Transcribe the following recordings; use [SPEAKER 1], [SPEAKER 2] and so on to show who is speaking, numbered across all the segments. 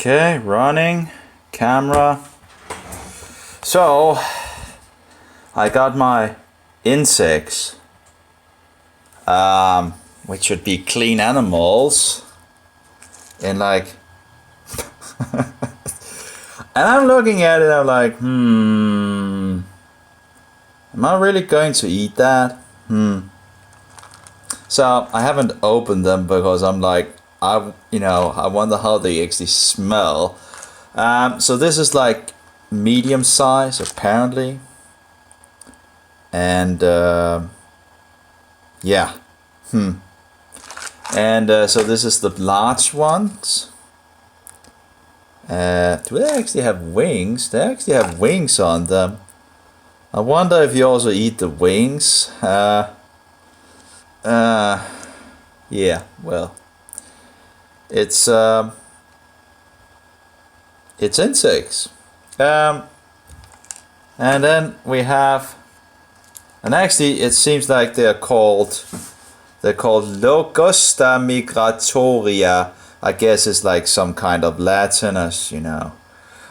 [SPEAKER 1] Okay, running camera. So I got my insects, which should be clean animals, and like, and I'm looking at it. I'm like, am I really going to eat that? So I haven't opened them because I'm like, I wonder how they actually smell. So this is like medium size apparently, and yeah, and so this is the large ones. Do they actually have wings? They actually have wings on them. I wonder if you also eat the wings. Yeah, well, it's insects. And then we have, and actually it seems like they're called locusta migratoria. I guess it's like some kind of Latin, as you know.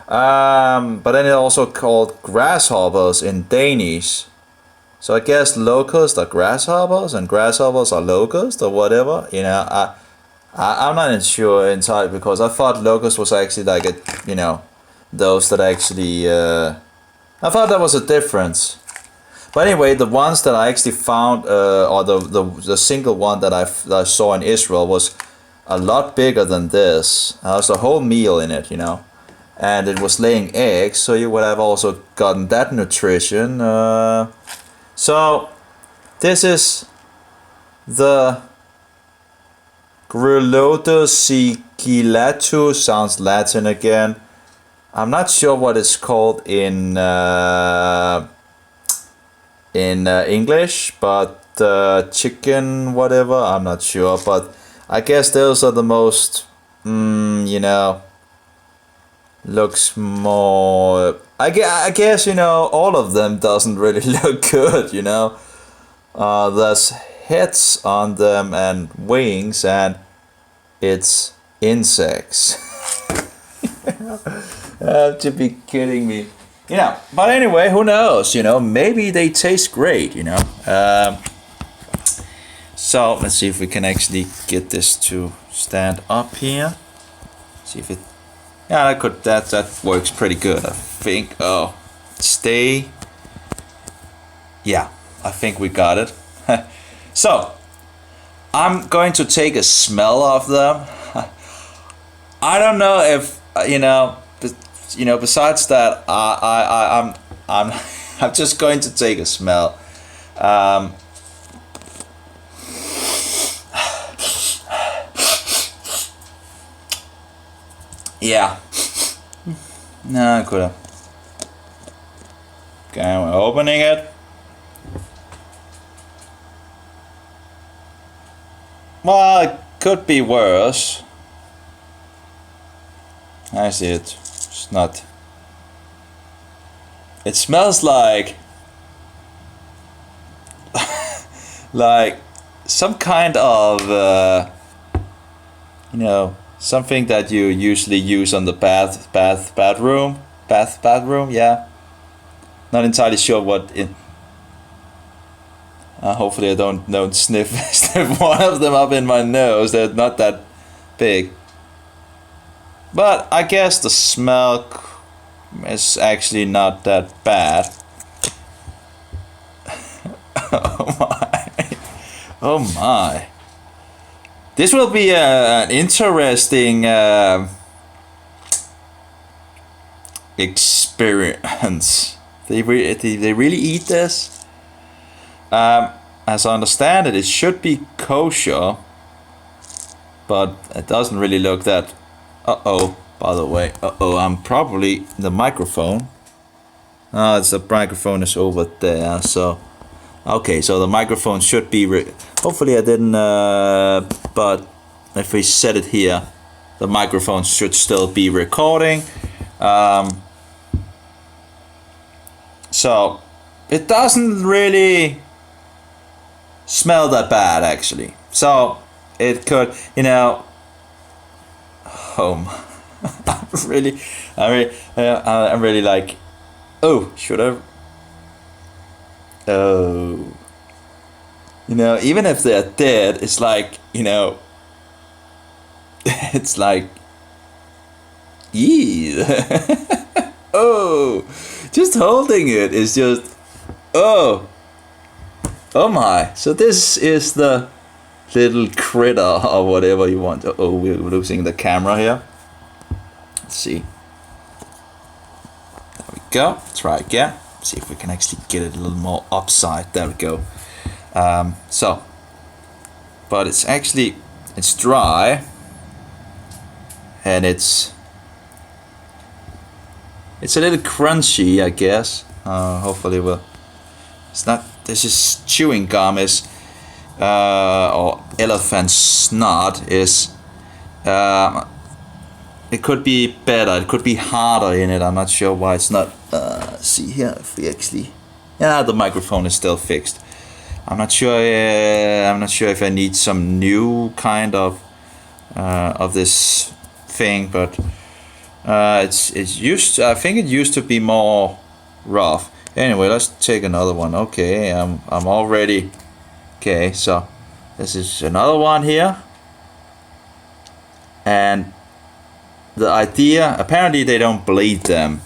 [SPEAKER 1] But then it's also called grasshoppers in Danish. So I guess locusts are grasshoppers and grasshoppers are locusts or whatever. I'm not sure entirely because I thought locust was actually like those that actually. I thought that was a difference. But anyway, the ones that I actually found, or the single one that I saw in Israel was a lot bigger than this. There was a whole meal in it, and it was laying eggs, so you would have also gotten that nutrition. So this is the Grullotus sigillatus, sounds Latin again. I'm not sure what it's called in English, but chicken whatever, I'm not sure, but I guess those are the most looks more, I guess all of them doesn't really look good. There's heads on them and wings, and it's insects. To be kidding me. But anyway, who knows? Maybe they taste great. So let's see if we can actually get this to stand up here. See if it. Yeah, that works pretty good, I think. Oh, stay. Yeah, I think we got it. So I'm going to take a smell of them. I don't know if besides that, I'm just going to take a smell. Yeah. No, I could have. Okay, we're opening it. Well, it could be worse. I see it. It's not. It smells like like some kind of something that you usually use on the bathroom. Yeah. Not entirely sure what it. Hopefully I don't sniff one of them up in my nose. They're not that big. But I guess the smell is actually not that bad. Oh my. Oh my. This will be an interesting experience. They really eat this? As I understand it, it should be kosher, but it doesn't really look that. By the way, I'm probably the microphone. It's the microphone is over there, so okay, so the microphone should be hopefully I didn't but if we set it here, the microphone should still be recording. So it doesn't really smell that bad actually. So it could, oh my. really, I'm really like, oh, should I? Oh, you know, even if they're dead, it's like, you know, it's like, yeah. Oh, just holding it is just, oh, oh my. So this is the little critter or whatever you want. Oh, we're losing the camera here. Let's see. There we go. Try again. See if we can actually get it a little more upside. There we go. So, but it's actually, it's dry, and it's a little crunchy, I guess. Hopefully we'll, it's not, this is chewing gum is, or elephant snot is, it could be better, it could be harder in it. I'm not sure why it's not, see here if we actually, yeah, the microphone is still fixed. I'm not sure if I need some new kind of this thing, but it's used to, I think it used to be more rough. Anyway, let's take another one. Okay, I'm already, okay, so this is another one here, and the idea, apparently they don't bleed them,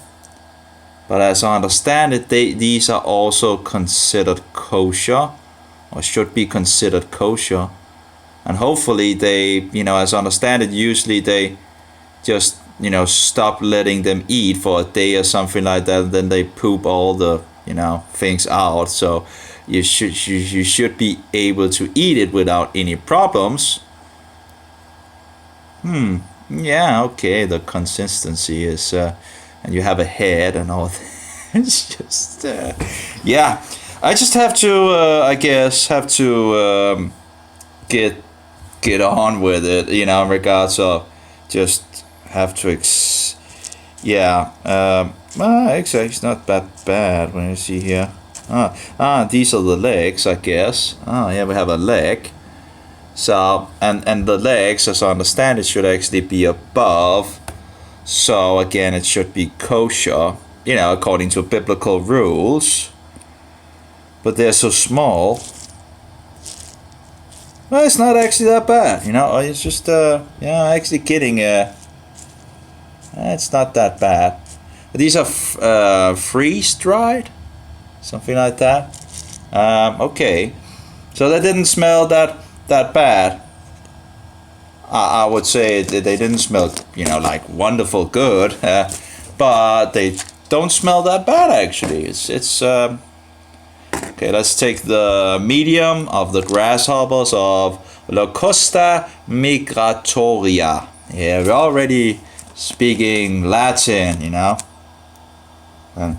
[SPEAKER 1] but as I understand it, these are also considered kosher, or should be considered kosher, and hopefully they, you know, as I understand it, usually they just, you know, stop letting them eat for a day or something like that, and then they poop all the, you know, things out. So you should be able to eat it without any problems. Yeah, okay, the consistency is, and you have a head and all that. It's just, yeah, I just have to, I guess, have to get on with it, you know, in regards of just have to, yeah, actually, it's not that bad when you see here. These are the legs, I guess. Yeah, we have a leg. So, and the legs, as I understand it, should actually be above. So again, it should be kosher, you know, according to biblical rules. But they're so small. Well, it's not actually that bad, you know. It's just, yeah, actually kidding. It's not that bad. These are freeze-dried, something like that. Okay, so that didn't smell that bad. I would say that they didn't smell, you know, like wonderful good, but they don't smell that bad actually. It's okay. Let's take the medium of the grasshoppers of Locusta migratoria. Yeah, we're already speaking Latin, you know. And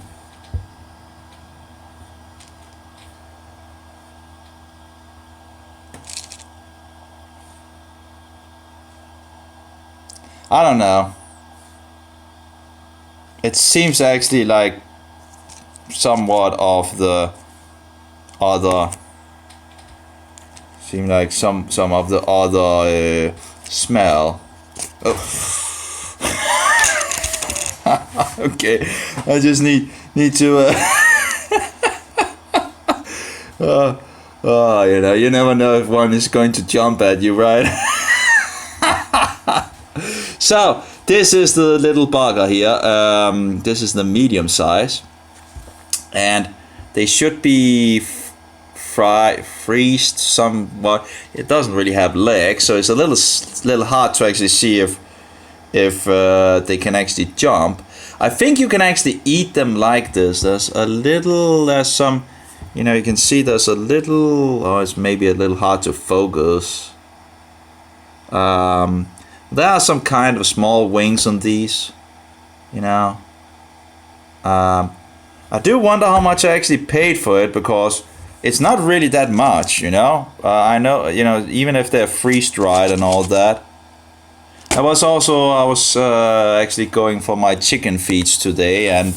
[SPEAKER 1] I don't know. It seems actually like somewhat of the other. Seem like some of the other smell. Oh. Okay, I just need to. You know, you never know if one is going to jump at you, right? So this is the little bugger here. This is the medium size, and they should be freezed somewhat. It doesn't really have legs, so it's a little hard to actually see if they can actually jump. I think you can actually eat them like this. There's some, you know, you can see there's a little, oh, it's maybe a little hard to focus. There are some kind of small wings on these, you know. I do wonder how much I actually paid for it, because it's not really that much, you know. I know, you know, even if they're freeze-dried and all that. I was actually going for my chicken feeds today, and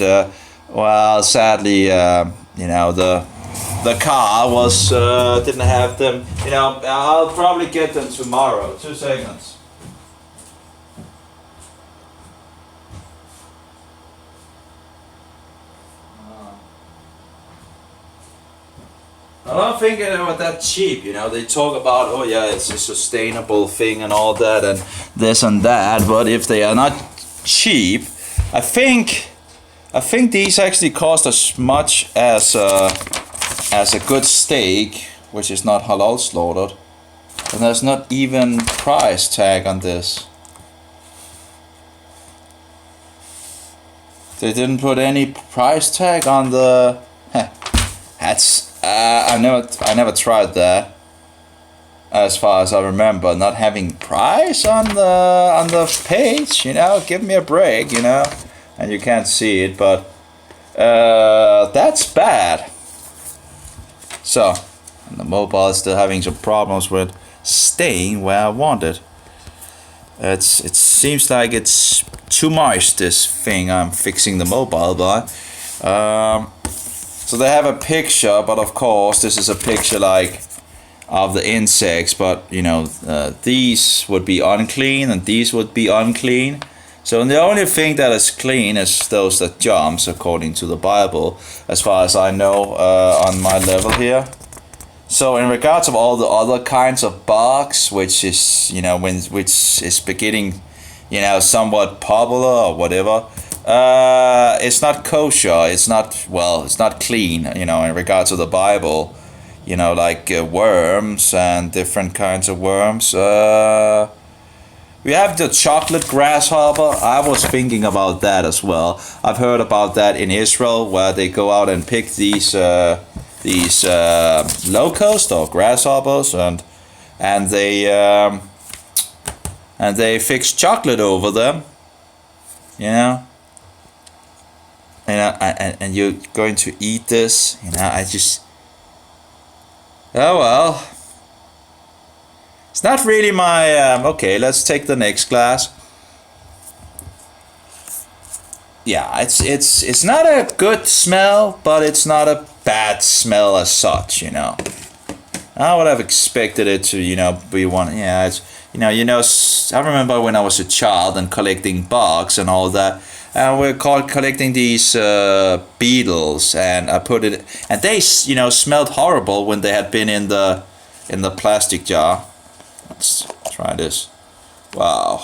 [SPEAKER 1] well, sadly, you know, the car was didn't have them. You know, I'll probably get them tomorrow. 2 seconds. I don't think they were that cheap, you know. They talk about, oh yeah, it's a sustainable thing and all that and this and that, but if they are not cheap, I think these actually cost as much as a good steak, which is not halal slaughtered. And there's not even price tag on this. They didn't put any price tag on the. That's I never tried that. As far as I remember, not having price on the page. You know, give me a break. You know, and you can't see it, but that's bad. So, and the mobile is still having some problems with staying where I want it. It seems like it's too much, this thing I'm fixing the mobile by. So they have a picture, but of course this is a picture like of the insects, but you know, these would be unclean and these would be unclean. So the only thing that is clean is those that jumps, according to the Bible, as far as I know, on my level here. So in regards of all the other kinds of bugs, which is, you know, which is beginning, you know, somewhat popular or whatever, it's not kosher. It's not, well, it's not clean. You know, in regards to the Bible, you know, like worms and different kinds of worms. We have the chocolate grasshopper. I was thinking about that as well. I've heard about that in Israel, where they go out and pick these locust or grasshoppers, and they fix chocolate over them, you know. And you're going to eat this, you know. Oh well. It's not really my. Okay, let's take the next glass. Yeah, it's not a good smell, but it's not a bad smell as such, you know. I would have expected it to, you know, be one. Yeah, it's, you know. I remember when I was a child and collecting bugs and all that, and we're collecting these beetles, and I put it, and they, you know, smelled horrible when they had been in the plastic jar. Let's try this. Wow.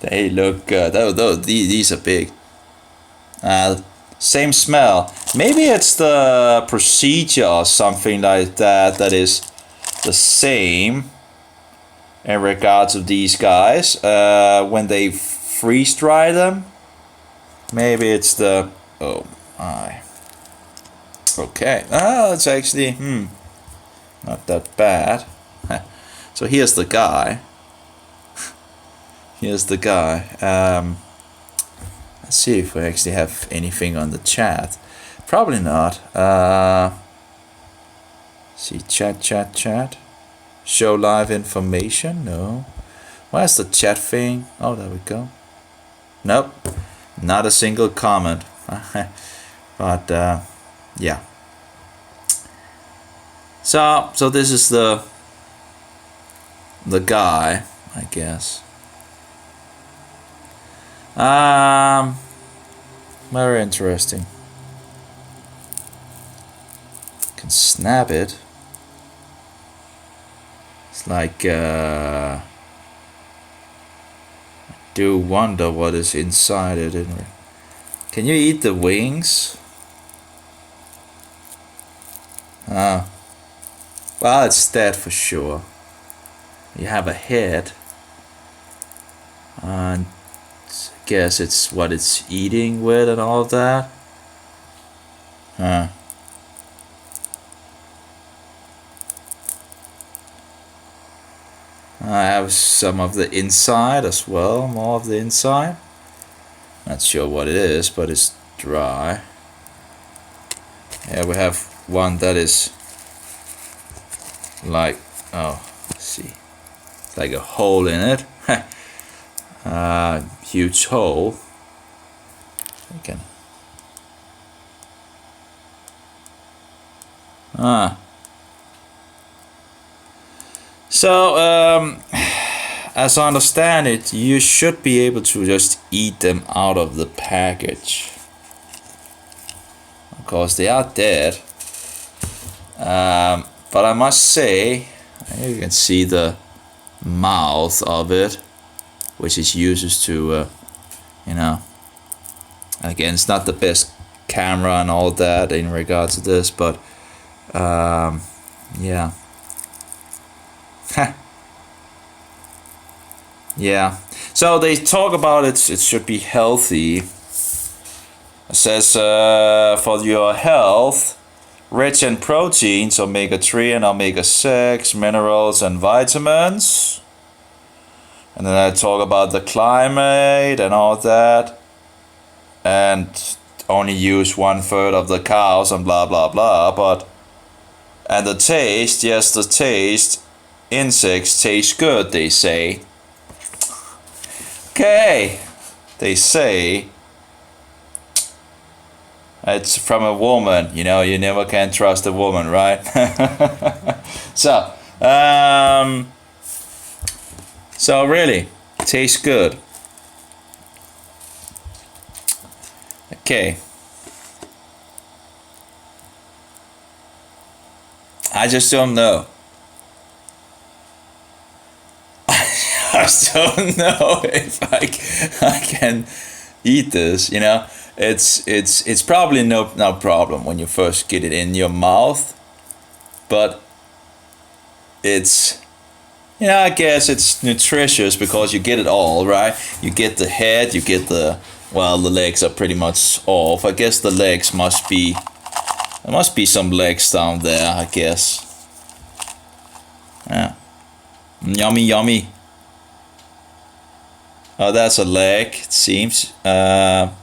[SPEAKER 1] They look good. These are big. Same smell. Maybe it's the procedure or something like that that is the same in regards of these guys. When they freeze dry them. Maybe it's the... Oh my. Okay. It's actually... not that bad. So here's the guy. Here's the guy. Let's see if we actually have anything on the chat. Probably not. See, chat. Show live information. No. Where's the chat thing? Oh, there we go. Nope. Not a single comment. But yeah. So this is the guy, I guess. Very interesting. Can snap it. It's like I do wonder what is inside it. Can you eat the wings? Well, it's dead for sure. You have a head, and I guess it's what it's eating with and all that. I have some of the inside as well, more of the inside. Not sure what it is, but it's dry. Yeah, we have one that is like, oh, let's see. Like a hole in it. Huge hole. Okay. So as I understand it, you should be able to just eat them out of the package. Of course, they are dead. But I must say, you can see the mouth of it, which is used to, you know, again, it's not the best camera and all that in regards to this, but yeah. Yeah. So they talk about it should be healthy. It says for your health, rich in proteins, omega-3 and omega-6, minerals and vitamins. And then I talk about the climate and all that. And only use 1/3 of the cows and blah blah blah. But and the taste, yes, the taste, insects taste good, they say. Okay, they say it's from a woman. You know, you never can trust a woman, right? So really, tastes good. Okay. I just don't know. I just don't know if I can eat this. You know, it's probably no problem when you first get it in your mouth, but it's, you know, I guess it's nutritious because you get it all, right? You get the head, you get the, well, the legs are pretty much off. I guess the legs must be, there must be some legs down there, I guess. Yeah. Yummy, yummy. Oh, that's a leg, it seems. I'm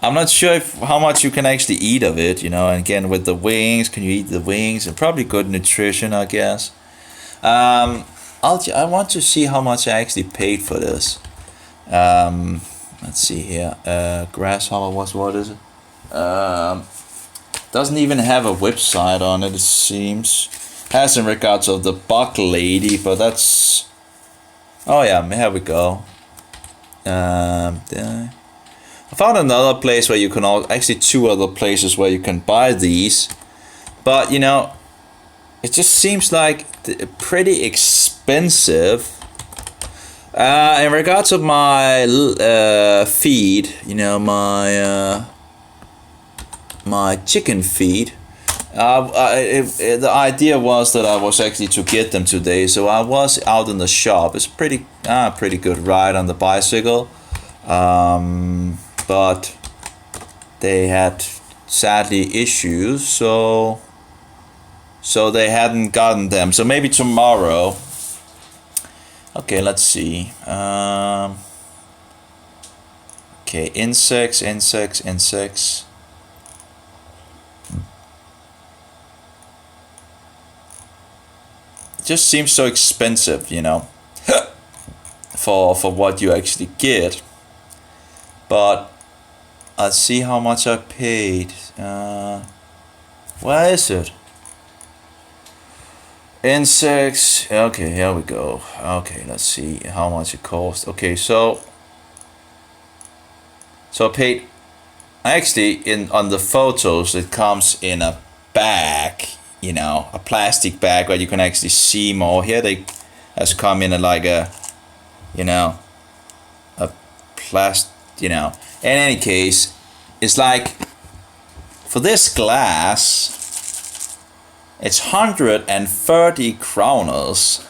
[SPEAKER 1] not sure how much you can actually eat of it, you know. And again, with the wings, can you eat the wings? And probably good nutrition, I guess. I want to see how much I actually paid for this. Let's see here. Grasshopper, what is it? Doesn't even have a website on it, it seems. Has in regards of the bug lady, but that's... Oh yeah, here we go. I found another place where you can actually 2 other places where you can buy these, but you know, it just seems like pretty expensive. In regards of my feed, you know, my chicken feed. The idea was that I was actually to get them today, so I was out in the shop. It's pretty good ride on the bicycle, but they had sadly issues, so they hadn't gotten them. So maybe tomorrow. Okay, let's see. Okay, insects. Just seems so expensive, you know, for what you actually get. But I'll see how much I paid. Where is it? Insects. Okay, here we go. Okay, let's see how much it cost. Okay, so I paid. Actually, on the photos, it comes in a bag. You know, a plastic bag where you can actually see more. Here they has come in like a, you know, a you know. In any case, it's like, for this glass, it's 130 kroners.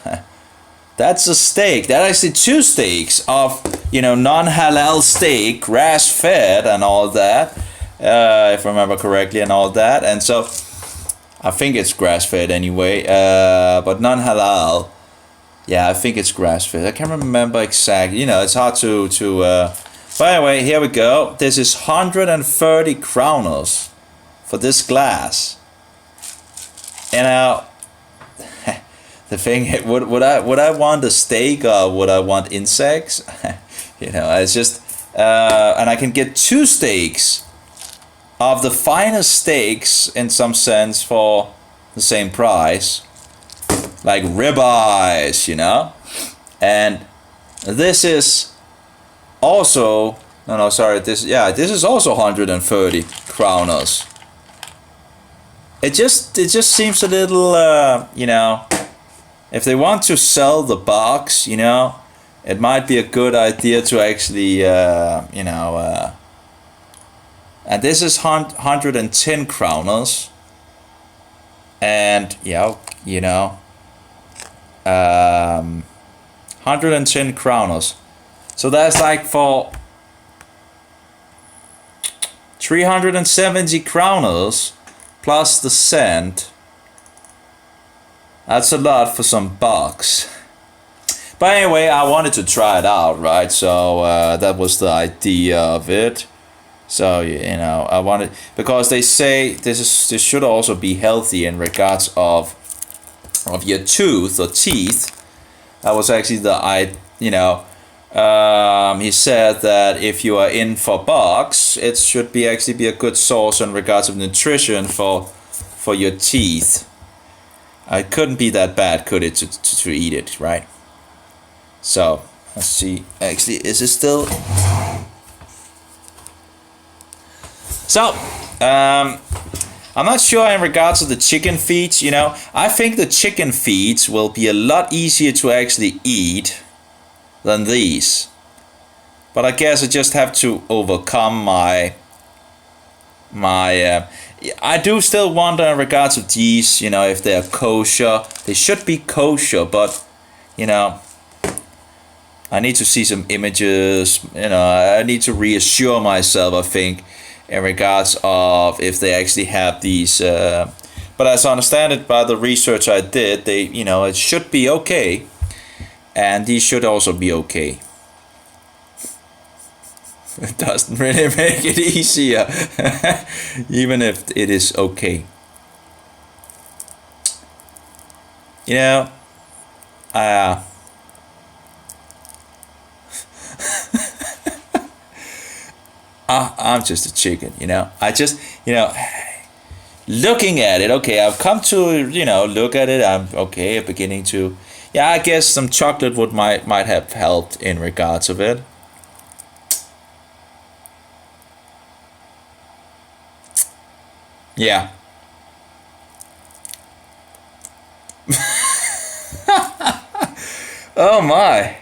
[SPEAKER 1] That's a steak. That's actually 2 steaks of, you know, non-halal steak, grass-fed and all that, if I remember correctly, and all that. And so I think it's grass-fed anyway, but non-halal. Yeah, I think it's grass-fed. I can't remember exactly. You know, it's hard to. But anyway, here we go. This is 130 kroners for this glass. And now, the thing, would I want a steak or would I want insects? You know, it's just, and I can get 2 steaks of the finest steaks in some sense for the same price, like ribeyes, you know. And this is also this is also 130 kroners. it just seems a little, you know, if they want to sell the box, you know, it might be a good idea to actually, you know, and this is 110 kroners, and yeah, you know, 110 kroners. So that's like for 370 kroners plus the cent. That's a lot for some box. But anyway, I wanted to try it out, right? So that was the idea of it. So you know, I wanted, because they say this should also be healthy in regards of your tooth or teeth. That was actually you know, he said that if you are in for bugs, it should be actually be a good source in regards of nutrition for your teeth. It couldn't be that bad, could it, to eat it, right? So let's see. Actually, is it still? So, I'm not sure in regards to the chicken feet, you know. I think the chicken feet will be a lot easier to actually eat than these. But I guess I just have to overcome my I do still wonder in regards to these, you know, if they're kosher. They should be kosher, but, you know, I need to see some images, you know, I need to reassure myself, I think, in regards of if they actually have these, but as I understand it by the research I did, they, you know, it should be okay, and these should also be okay. It doesn't really make it easier, even if it is okay. You know, I'm just a chicken, you know. I just, you know, looking at it, okay, I've come to, you know, look at it, I'm okay, beginning to, yeah, I guess some chocolate might have helped in regards of it. Yeah. Oh my.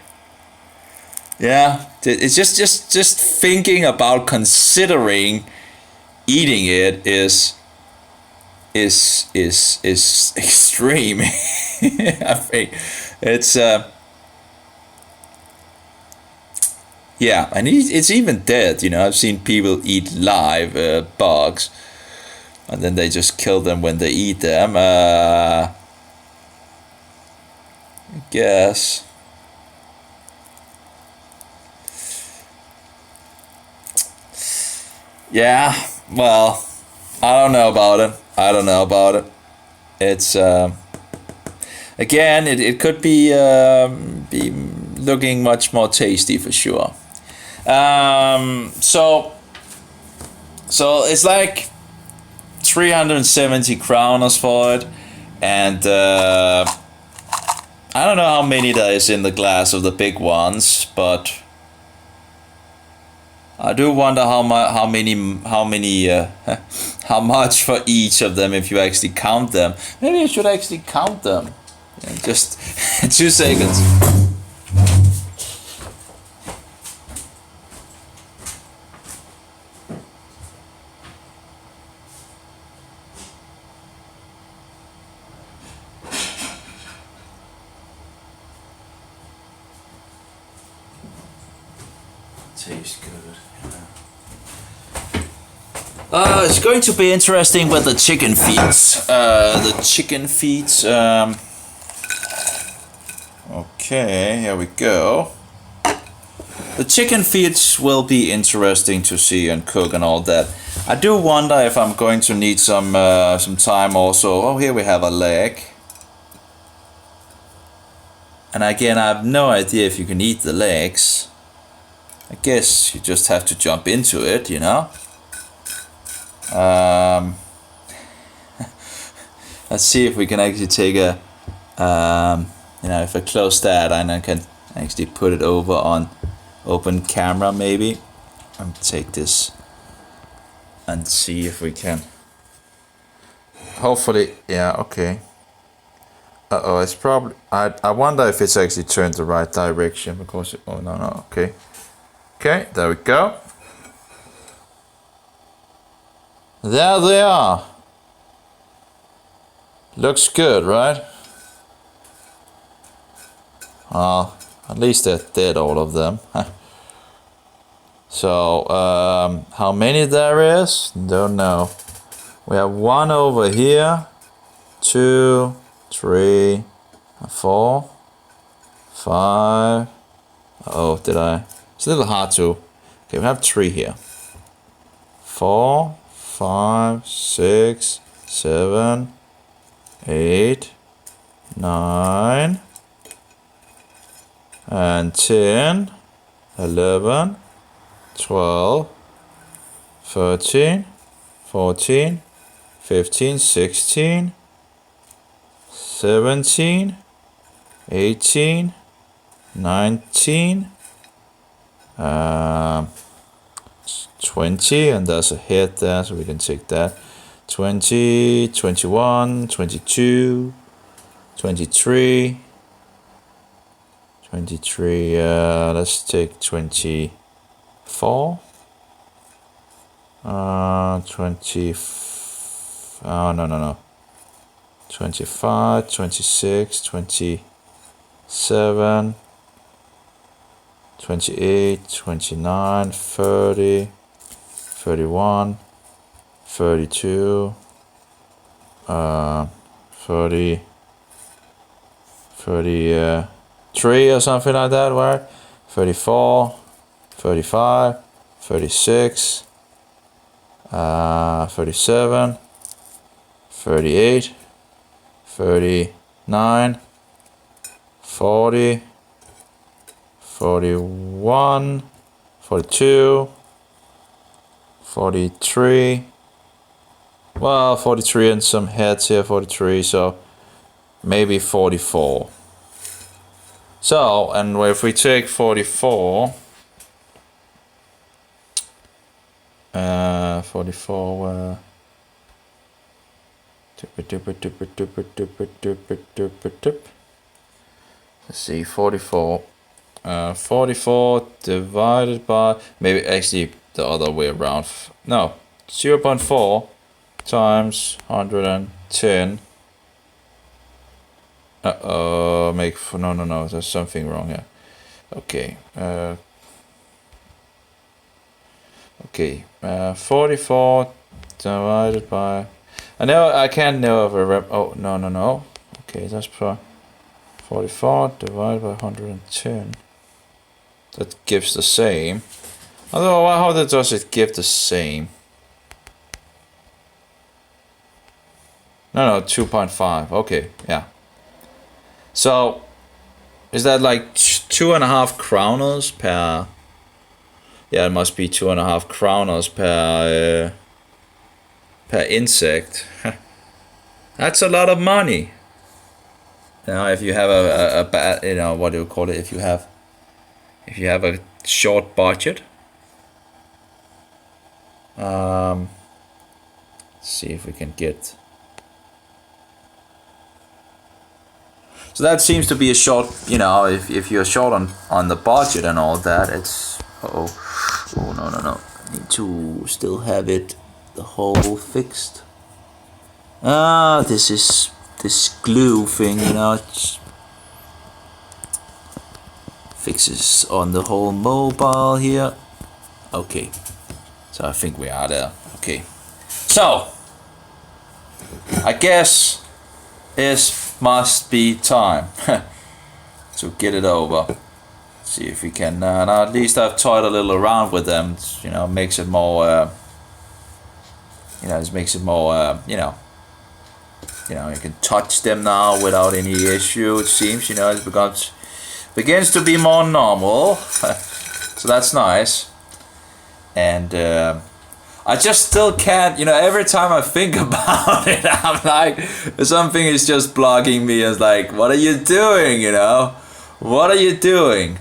[SPEAKER 1] Yeah, it's just thinking about considering eating it is extreme. I think it's yeah, and it's even dead. You know, I've seen people eat live bugs, and then they just kill them when they eat them. I guess. Yeah, well, I don't know about it. I don't know about it. It's again, it could be looking much more tasty for sure. So it's like 370 kroners for it, and I don't know how many there is in the glass of the big ones, but I do wonder how much for each of them if you actually count them. Maybe you should actually count them. Yeah, just 2 seconds. Tastes good. It's going to be interesting with the chicken feet. Okay, here we go. The chicken feet will be interesting to see and cook and all that. I do wonder if I'm going to need some time also. Oh, here we have a leg. And again, I have no idea if you can eat the legs. I guess you just have to jump into it, you know. Let's see if we can actually take a, you know, if I close that and I can actually put it over on open camera maybe. And take this and see if we can. hopefully, yeah, okay. Uh-oh, it's probably, I wonder if it's actually turned the right direction, because, oh, no, okay. Okay, there we go. There they are. Looks good, right? At least they're dead, all of them. So, how many there is? Don't know. We have one over here, 2, 3, 4, 5. Oh, did I? It's a little hard to. Okay, we have 3 here. 4, 5, 6, 7, 8, 9, and 10, 11, 12, 13, 14, 15, 16, 17, 18, 19, 20, and there's a head there, so we can take that. 20, 21, 22, 23, 23, let's take 24, 20, oh, no, 25, 26, 27, 28, 29, 30, 31, 32, 30, 33 or something like that, right? 34, 35, 36, 37, 38, 39, 40, 41, 42, 43, well, 43 and some heads here, 43, so maybe 44. So, and if we take 44, 44, let's see, 44. 44 divided by, maybe actually the other way around. No, 0.4 times 110. No, there's something wrong here. Okay, 44 divided by, I can't know if oh, no. Okay, that's 44 divided by 110. That gives the same. Although, how does it give the same? No, 2.5. Okay, yeah. So, is that like 2.5 krooners per? Yeah, it must be 2.5 krooners per insect. That's a lot of money. Now, if you have a bad, what do you call it? If you have a short budget. Let's see if we can get. So that seems to be a short, if you're short on the budget and all that, it's, no. I need to still have it, the hole fixed. This is this glue thing, it fixes on the whole mobile here. Okay, so I think we are there. Okay, so I guess it must be time to get it over. See if we can. Now at least I've toyed a little around with them. Makes it more. It makes it more. You can touch them now without any issue. It seems. It begins to be more normal. So that's nice. And I just still can't, every time I think about it, I'm like, something is just blocking me. It's like, what are you doing, What are you doing?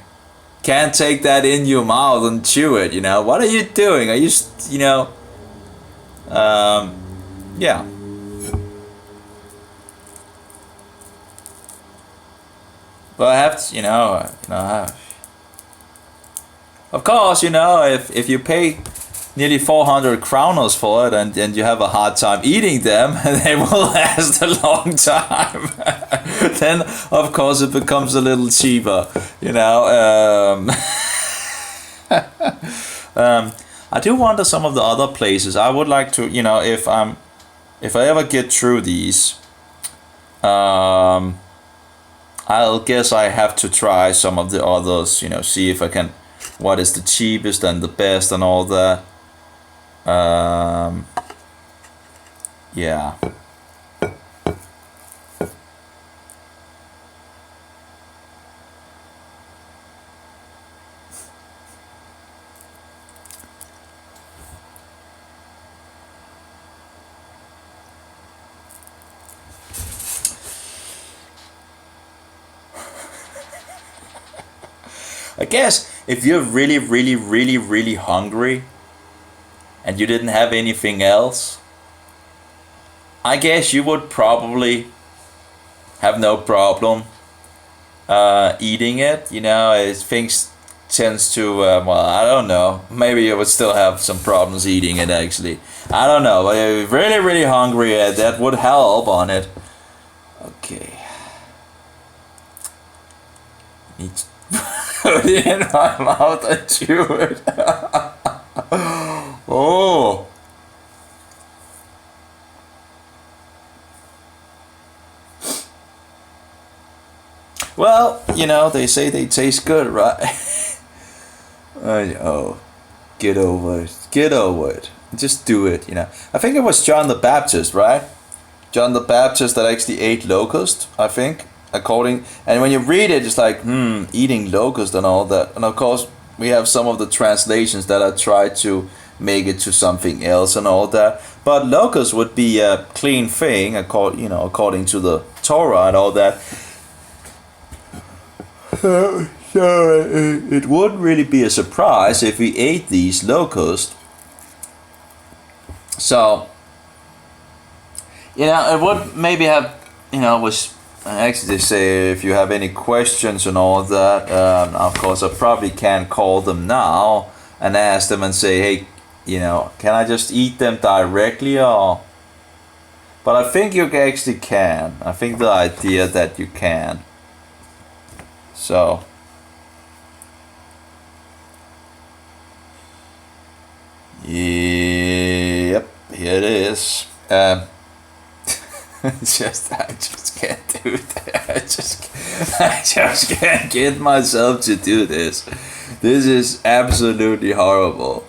[SPEAKER 1] Can't take that in your mouth and chew it, What are you doing? Are you, yeah. But I have to, of course, if you pay nearly 400 kronos for it and you have a hard time eating them, they will last a long time. Then, of course, it becomes a little cheaper, I do wonder some of the other places. I would like to, if I ever get through these, I'll guess I have to try some of the others, see if I can, what is the cheapest and the best and all that. Yeah. I guess if you're really, really, really, really hungry and you didn't have anything else, I guess you would probably have no problem eating it. Things tends to, well, I don't know. Maybe you would still have some problems eating it, actually. I don't know. But if you're really, really hungry, that would help on it. Okay. Need to put it in my mouth and chew it. Oh. Well, they say they taste good, right? Oh, get over it. Get over it. Just do it, I think it was John the Baptist, right? John the Baptist that actually ate locust, I think. And when you read it, it's like, eating locust and all that. And of course, we have some of the translations that are tried to make it to something else and all that. But locust would be a clean thing, according to the Torah and all that. So it wouldn't really be a surprise if we ate these locusts. So, it would maybe have, was actually they say if you have any questions and all that, of course I probably can call them now and ask them and say, hey, can I just eat them directly or? But I think you actually can. I think the idea that you can. So. Yep, here it is. I just can't do that. I just can't get myself to do this. This is absolutely horrible.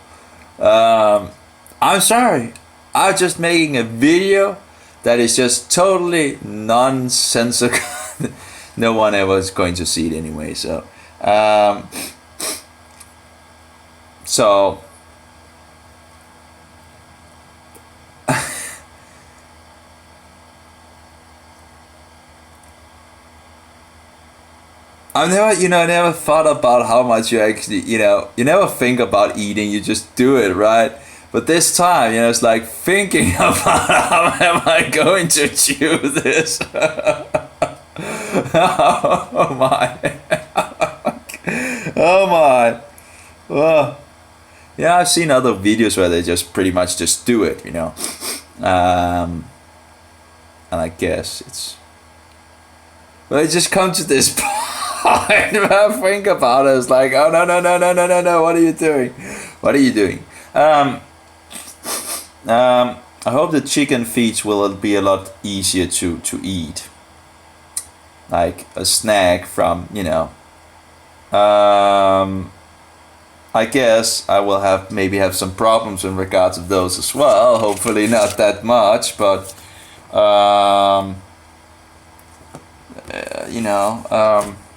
[SPEAKER 1] I'm sorry. I'm just making a video that is just totally nonsensical. No one ever is going to see it anyway. So, I never thought about how much you actually, you never think about eating, you just do it, right? But this time, it's like thinking about how am I going to chew this? Oh my. Oh my. Oh. Yeah, I've seen other videos where they just pretty much just do it, and I guess it's, well, it just comes to this point. I think about it, it's like, oh no, what are you doing? What are you doing? I hope the chicken feet will be a lot easier to eat, like a snack from, I guess I will maybe have some problems in regards of those as well. Hopefully not that much, but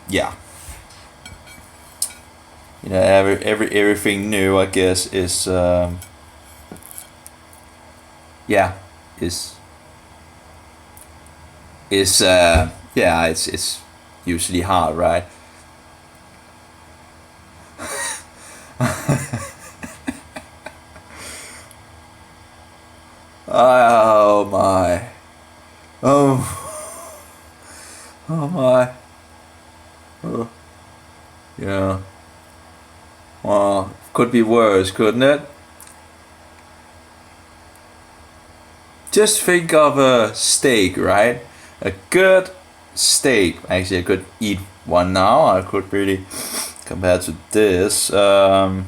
[SPEAKER 1] yeah. Everything new, I guess, is it's usually hard, right? Oh my. Oh my. Could be worse, couldn't it? Just think of a steak, right? A good steak. Actually, I could eat one now. I could really compare to this. Well,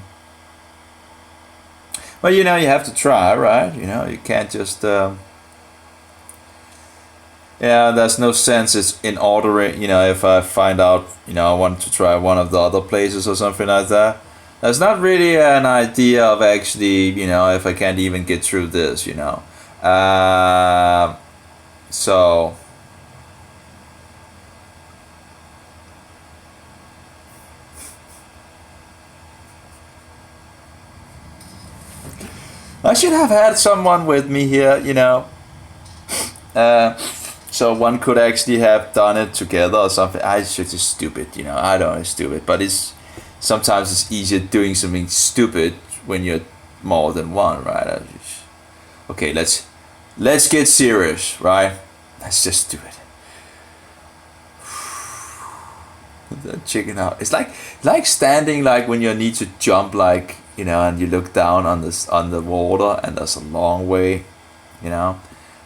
[SPEAKER 1] you know, you have to try, right? You know, you can't just. Yeah, there's no sense it's in ordering. You know, if I find out, you know, I want to try one of the other places or something like that. There's not really an idea of actually, you know, if I can't even get through this, you know. So I should have had someone with me here, you know. So one could actually have done it together or something. I should just stupid, you know. I don't know, it's stupid, but it's sometimes it's easier doing something stupid when you're more than one, right? Okay, let's get serious, right? Let's just do it. The chicken out. It's like standing like when you need to jump, like, you know, and you look down on this on the water, and there's a long way, you know,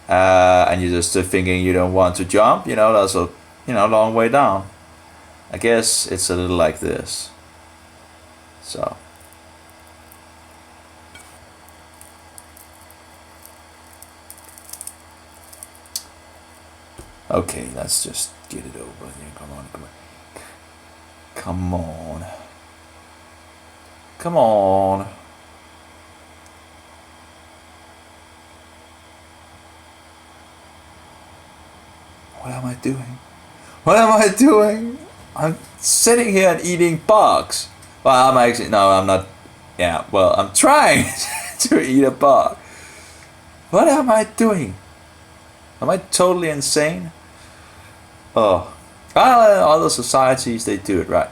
[SPEAKER 1] and you're just thinking you don't want to jump, you know, there's a, you know, long way down. I guess it's a little like this. So. Okay, let's just get it over here. Come on, come on. Come on. Come on. What am I doing? What am I doing? I'm sitting here and eating bugs. Well, I'm actually, no, I'm not. Yeah, well, I'm trying to eat a bug. What am I doing? Am I totally insane? Oh. Well, other societies, they do it right.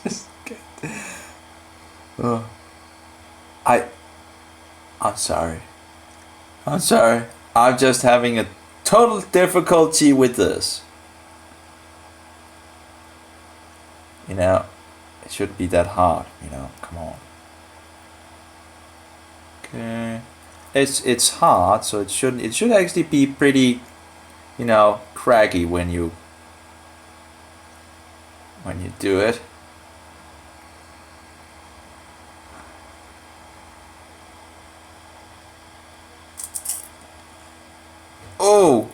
[SPEAKER 1] Just get. Oh. I'm sorry. I'm sorry. I'm just having a total difficulty with this. You know, it shouldn't be that hard, you know, come on. Okay. It's hard, so it should actually be pretty, you know, craggy when you do it. Oh!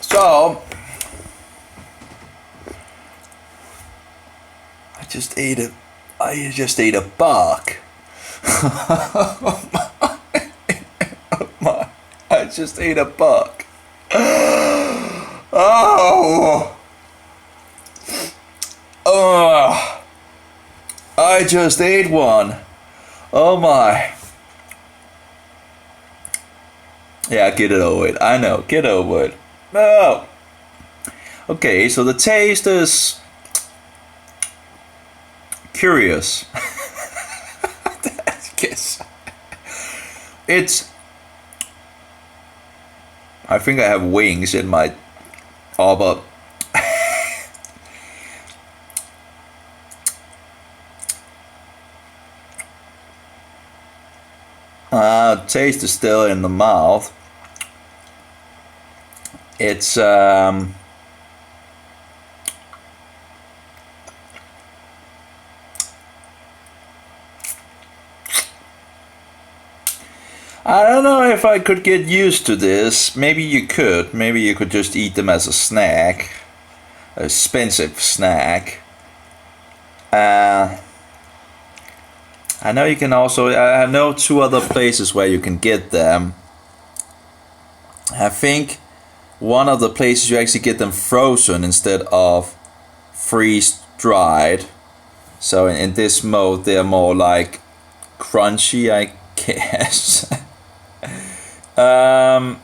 [SPEAKER 1] So, I just ate a bug. I just ate a bug. Oh. Oh. I just ate one. Oh my. Yeah, get it over it. I know, get over it. No. Okay, so the taste is curious. I guess it's. I think I have wings in my. Oh, but taste is still in the mouth. It's I don't know if I could get used to this. Maybe you could. Maybe you could just eat them as a snack, a expensive snack. Uh, I know you can also. I know two other places where you can get them. I think one of the places you actually get them frozen instead of freeze dried. So in this mode, they're more like crunchy, I guess. um,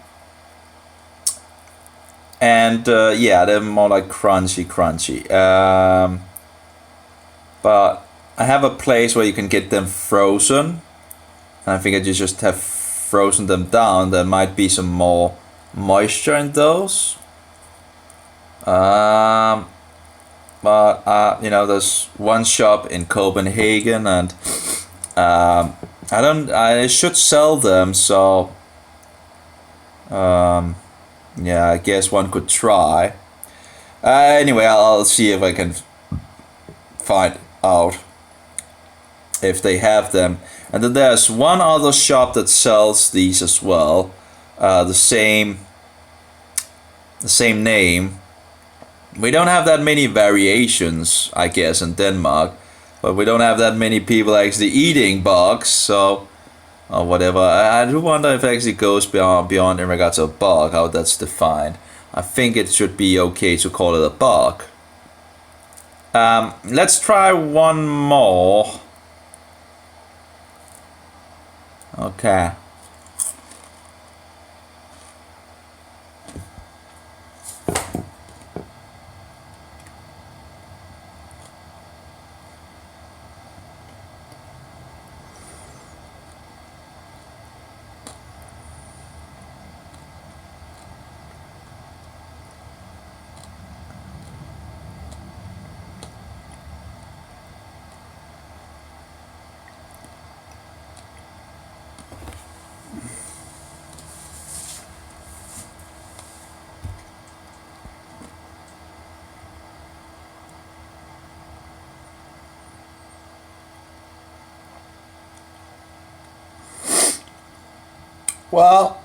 [SPEAKER 1] and yeah, they're more like crunchy. But I have a place where you can get them frozen. And I think I just have frozen them down. There might be some more moisture in those. But you know, there's one shop in Copenhagen, and I don't. I should sell them, so yeah, I guess one could try. Anyway, I'll see if I can find out if they have them. And then there's one other shop that sells these as well. The same name. We don't have that many variations, I guess, in Denmark, but we don't have that many people actually eating bugs, so or whatever. I do wonder if it actually goes beyond in regards to a bug, how that's defined. I think it should be okay to call it a bug. Let's try one more. Okay. Well,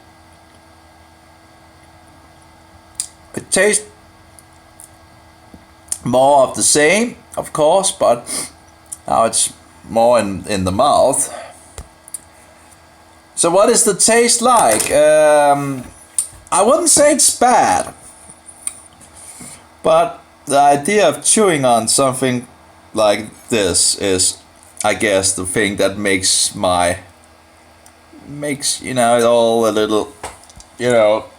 [SPEAKER 1] it tastes more of the same, of course, but now it's more in the mouth. So what is the taste like? I wouldn't say it's bad, but the idea of chewing on something like this is, I guess, the thing that makes you know, it all a little, you know,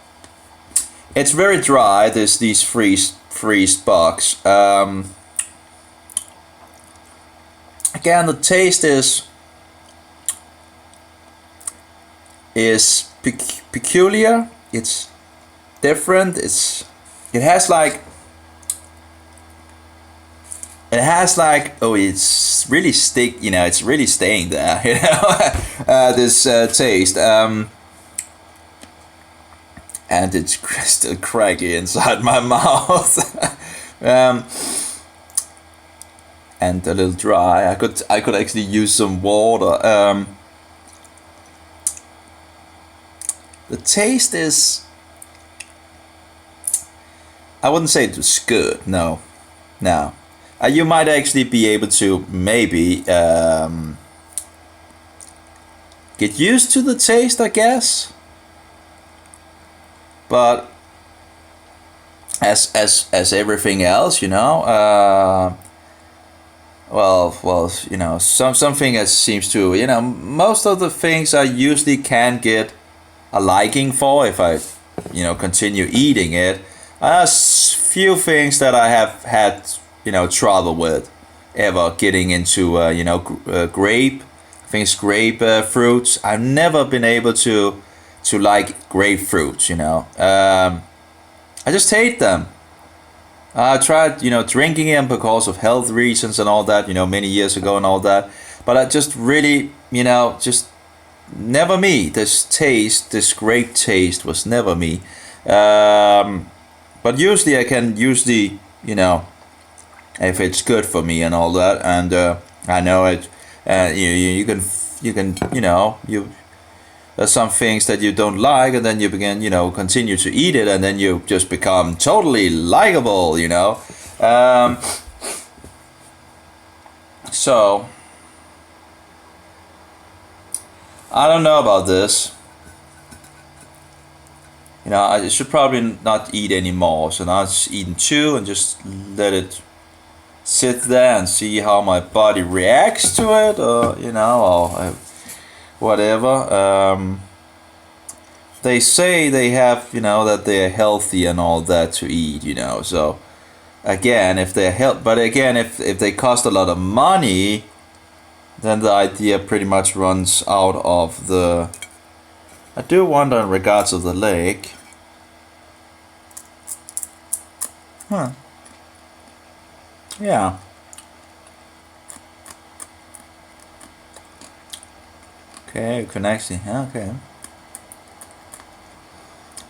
[SPEAKER 1] it's very dry. There's these freezed bugs. Again, the taste is peculiar. It's different. It has like oh, it's really you know, it's really staying there, you know. This taste, and it's still craggy inside my mouth. And a little dry. I could actually use some water. The taste is, I wouldn't say it was good. No. You might actually be able to maybe get used to the taste, I guess. But as everything else, you know, well, you know, something that seems to, you know, most of the things I usually can get a liking for if I, continue eating it. There's few things that I have had, trouble with ever getting into, grape. I think it's grape fruits. I've never been able to like grapefruits. I just hate them. I tried, drinking them because of health reasons and all that, many years ago and all that. But I just really, just never me. This grape taste was never me. But usually I can if it's good for me and all that, and I know it. You can, there's some things that you don't like, and then you begin, continue to eat it, and then you just become totally likable, So, I don't know about this. I should probably not eat anymore. So now I'm just eating 2 and just let it sit there and see how my body reacts to it, or or whatever. They say they have, that they're healthy and all that to eat, So again, if they're if they cost a lot of money, then the idea pretty much runs out of the. I do wonder in regards of the lake. Yeah. Okay, connection. Okay.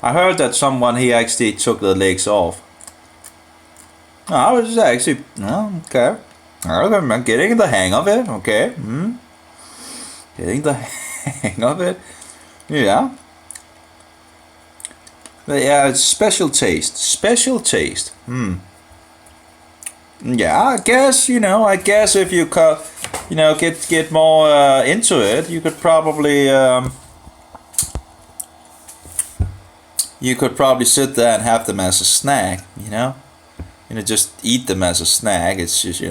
[SPEAKER 1] I heard that someone he actually took the legs off. No, I was actually okay. I'm getting the hang of it. Okay. Getting the hang of it. Yeah. But yeah, it's special taste. Special taste. Yeah, I guess if you get more into it, you could probably sit there and have them as a snack. Just eat them as a snack. It's just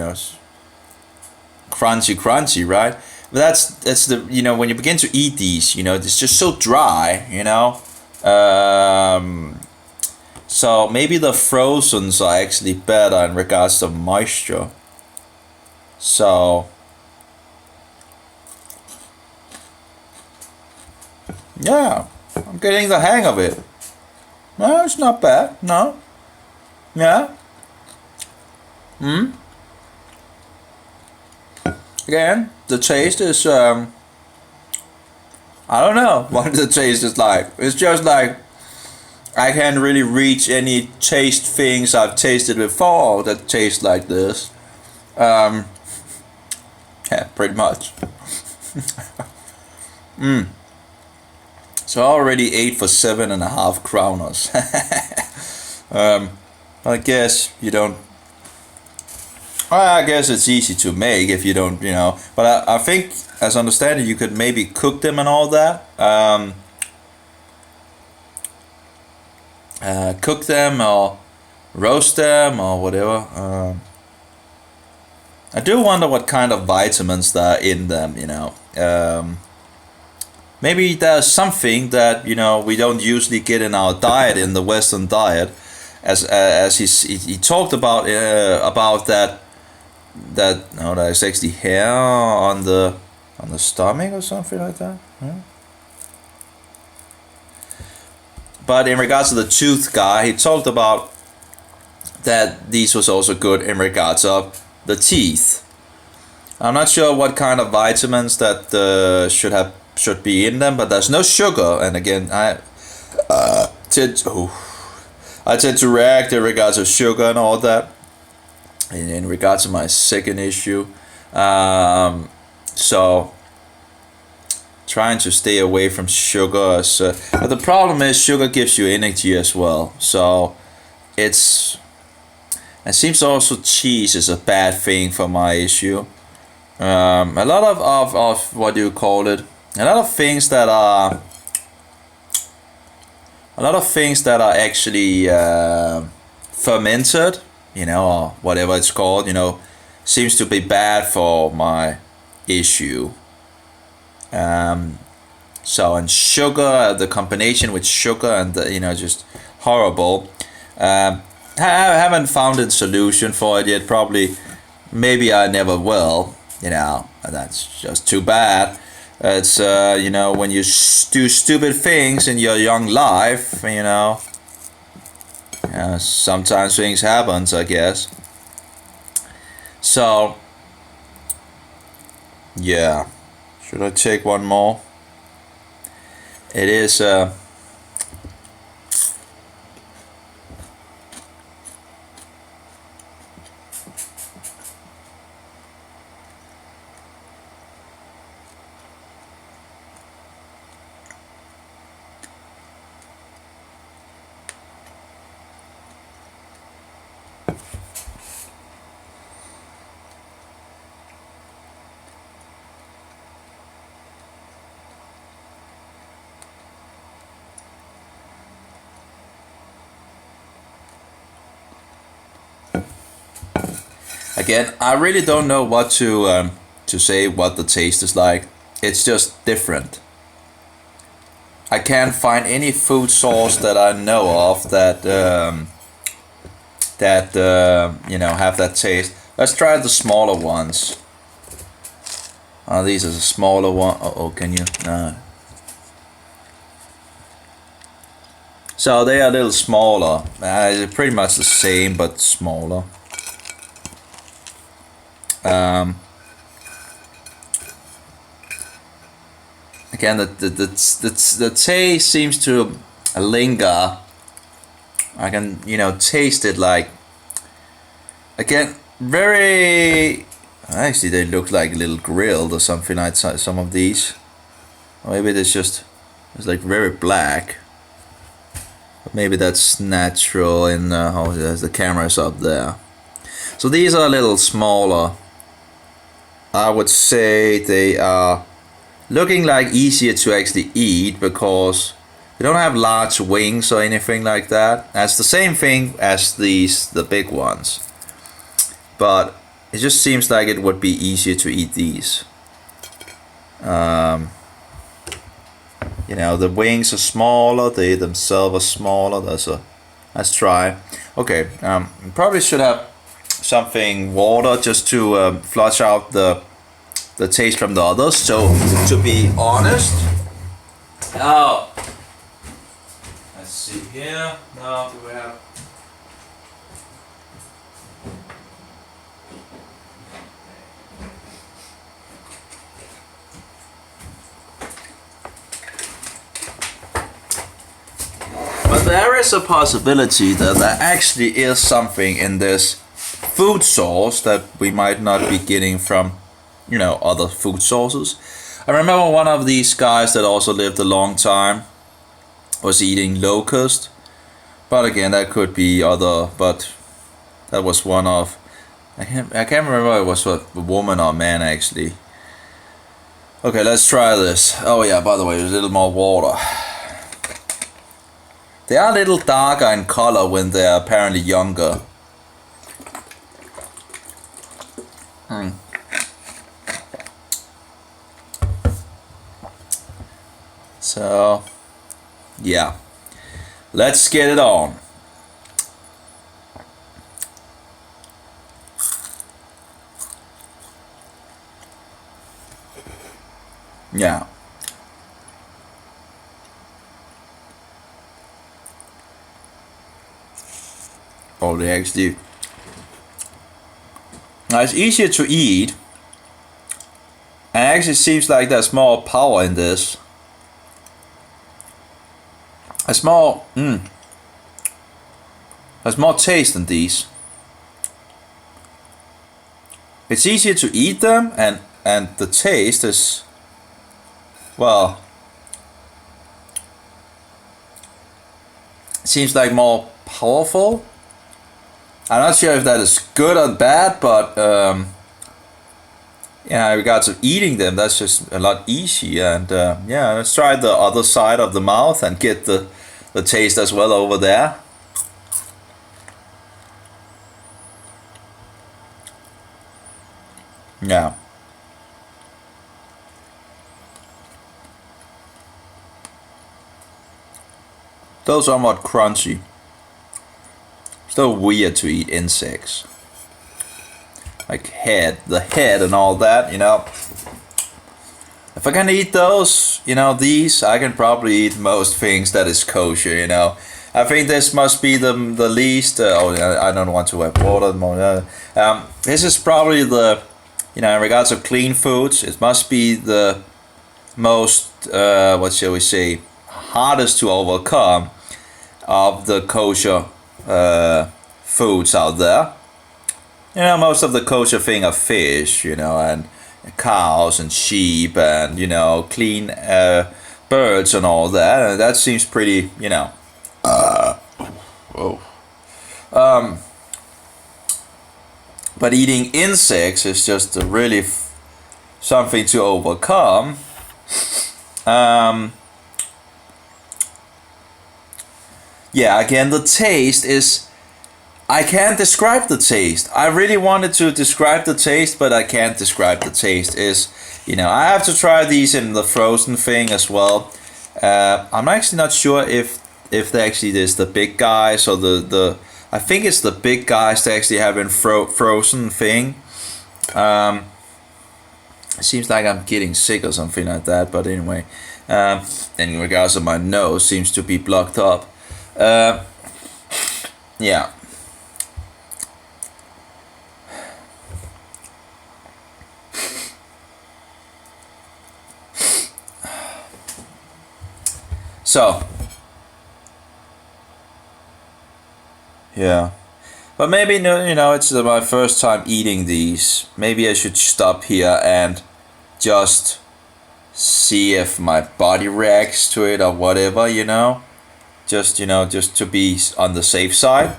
[SPEAKER 1] crunchy, right? But that's the when you begin to eat these, it's just so dry, So maybe the frozens are actually better in regards to moisture. So yeah, I'm getting the hang of it. No, it's not bad. No. Yeah. Again, the taste is I don't know what the taste is like. It's just like I can't really reach any taste things I've tasted before that taste like this. Yeah, pretty much. So I already ate for 7.5 kroners. I guess you don't. I guess it's easy to make if you don't, But I think, as I understand it, you could maybe cook them and all that. Cook them or roast them or whatever. I do wonder what kind of vitamins there are in them, maybe there's something that we don't usually get in our diet, in the Western diet, as he talked about that there's actually hair on the stomach or something like that. Yeah. But in regards to the tooth guy, he talked about that these was also good in regards of the teeth. I'm not sure what kind of vitamins that should be in them, but there's no sugar. And again, I tend to react in regards of sugar and all that. In regards to my second issue, so trying to stay away from sugar. But the problem is sugar gives you energy as well. So it seems also cheese is a bad thing for my issue. A lot of what do you call it? A lot of things that are actually fermented, or whatever it's called, seems to be bad for my issue. So, and sugar, the combination with sugar and just horrible. I haven't found a solution for it yet. Probably, maybe I never will. That's just too bad. It's when you do stupid things in your young life, sometimes things happens, I guess. So, yeah. Should I take one more? It is again, I really don't know what to say what the taste is like. It's just different. I can't find any food source that I know of that have that taste. Let's try the smaller ones. These are the smaller one. Oh, can you? No. So they are a little smaller. Pretty much the same, but smaller. Again, the taste seems to linger. I can taste it like. Again, very. Actually, they look like a little grilled or something like some of these. Or maybe it's like very black. But maybe that's natural in the camera's up there. So these are a little smaller. I would say they are looking like easier to actually eat because they don't have large wings or anything like that. That's the same thing as the big ones. But it just seems like it would be easier to eat these. The wings are smaller, they themselves are smaller. Let's try. Okay, probably should have something water just to flush out the taste from the others. So to be honest, let's see here. Now do we have? But there is a possibility that there actually is something in this food source that we might not be getting from, other food sources. I remember one of these guys that also lived a long time was eating locust. But again, that could be other, but that was one of, I can't remember if it was a woman or a man actually. Okay, let's try this. Oh yeah, by the way, there's a little more water. They are a little darker in color when they're apparently younger. So, yeah. Let's get it on. Yeah. Oh, they actually. Now it's easier to eat. And it actually seems like there's more power in this. There's more. There's more taste in these. It's easier to eat them, and the taste is, well, seems like more powerful. I'm not sure if that is good or bad, but in regards to eating them, that's just a lot easier. And let's try the other side of the mouth and get the taste as well over there. Yeah. Still somewhat crunchy. Still weird to eat insects. Like the head and all that, you know. If I can eat those, you know, these, I can probably eat most things that is kosher, you know. I think this must be the least, I don't want to have water more. This is probably the, you know, in regards to clean foods, it must be the most, what shall we say, hardest to overcome of the kosher foods out there. You know, most of the kosher thing are fish, you know, and cows and sheep and, you know, clean birds and all that. And that seems pretty, you know. Whoa. But eating insects is just really something to overcome. Yeah, again, the taste is... I can't describe the taste. I really wanted to describe the taste, but I can't describe the taste. Is, you know, I have to try these in the frozen thing as well. I'm actually not sure if they actually is the big guys or the I think it's the big guys they actually have in frozen thing. It seems like I'm getting sick or something like that, but anyway, in regards to my nose seems to be blocked up. Yeah. So, yeah, but maybe, you know, it's my first time eating these. Maybe I should stop here and just see if my body reacts to it or whatever, you know, just to be on the safe side.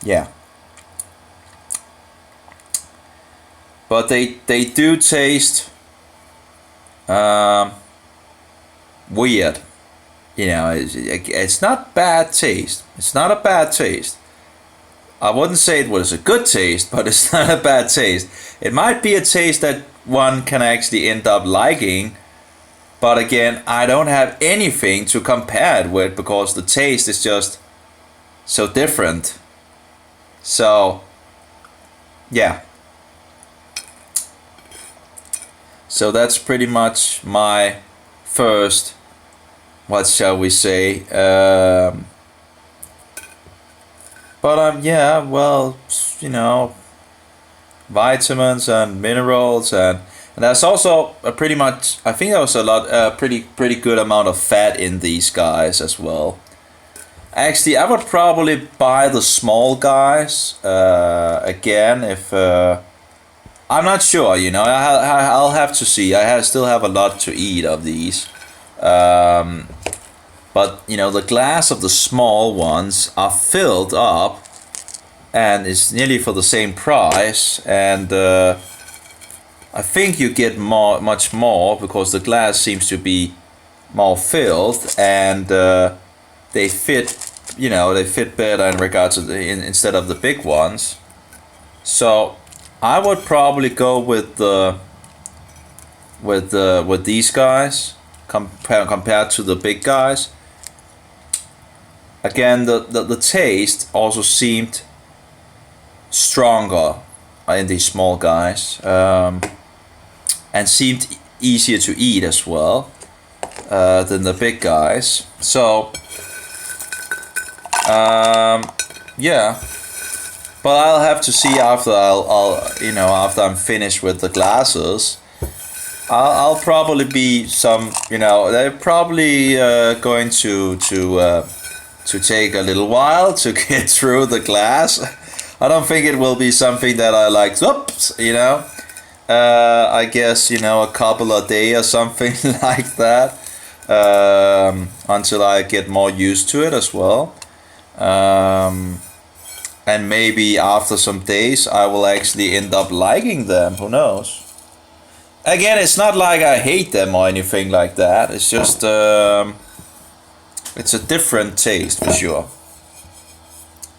[SPEAKER 1] Yeah, but they do taste weird, you know. It's not bad taste. It's not a bad taste. I wouldn't say it was a good taste, but it's not a bad taste. It might be a taste that one can actually end up liking, but again, I don't have anything to compare it with because the taste is just so different. So yeah, so that's pretty much my first, what shall we say, but yeah, well, you know, vitamins and minerals, and there's also a pretty much, I think there was a lot, pretty good amount of fat in these guys as well. Actually, I would probably buy the small guys again if I'm not sure, you know. I'll have to see. Still have a lot to eat of these. But, you know, the glass of the small ones are filled up and it's nearly for the same price. And I think you get much more because the glass seems to be more filled and they fit, you know, they fit better in regards to instead of the big ones. So I would probably go with these guys compared to the big guys. Again, the taste also seemed stronger in these small guys, and seemed easier to eat as well than the big guys. So yeah. But I'll have to see after after I'm finished with the glasses. I'll probably be some, you know, they're probably going to take a little while to get through the glass. I don't think it will be something that I like, oops, you know. I guess, you know, a couple of days or something like that, until I get more used to it as well. And maybe after some days I will actually end up liking them, who knows. Again, it's not like I hate them or anything like that, it's just it's a different taste for sure.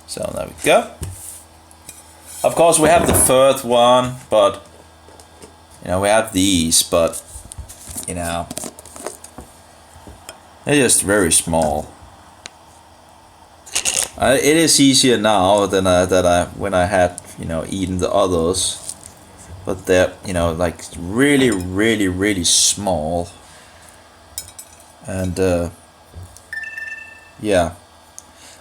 [SPEAKER 1] So there we go. Of course we have the third one, but you know, we have these, but you know, They're just very small. It is easier now than when I had, you know, eaten the others, but they're, you know, like really, really, really small. And yeah,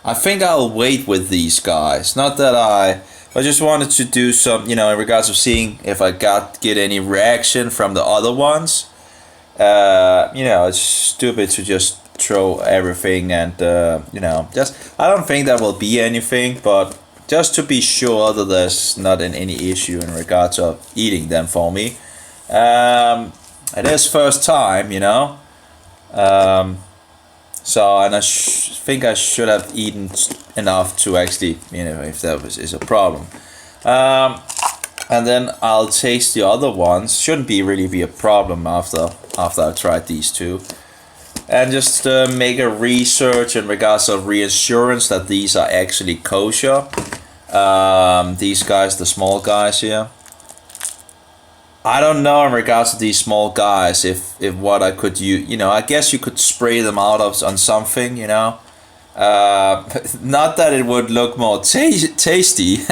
[SPEAKER 1] I think I'll wait with these guys. Not that I just wanted to do some, you know, in regards of seeing if I get any reaction from the other ones. You know, it's stupid to just throw everything and you know, just I don't think there will be anything, but just to be sure that there's not any issue in regards of eating them for me. It is first time, you know. So, and I think I should have eaten enough to actually, you know, if that is a problem. And then I'll taste the other ones. Shouldn't really be a problem after I've tried these two. And just make a research in regards of reassurance that these are actually kosher. These guys, the small guys here. I don't know in regards to these small guys if what I could use, you know, I guess you could spray them out on something, you know. Not that it would look more tasty.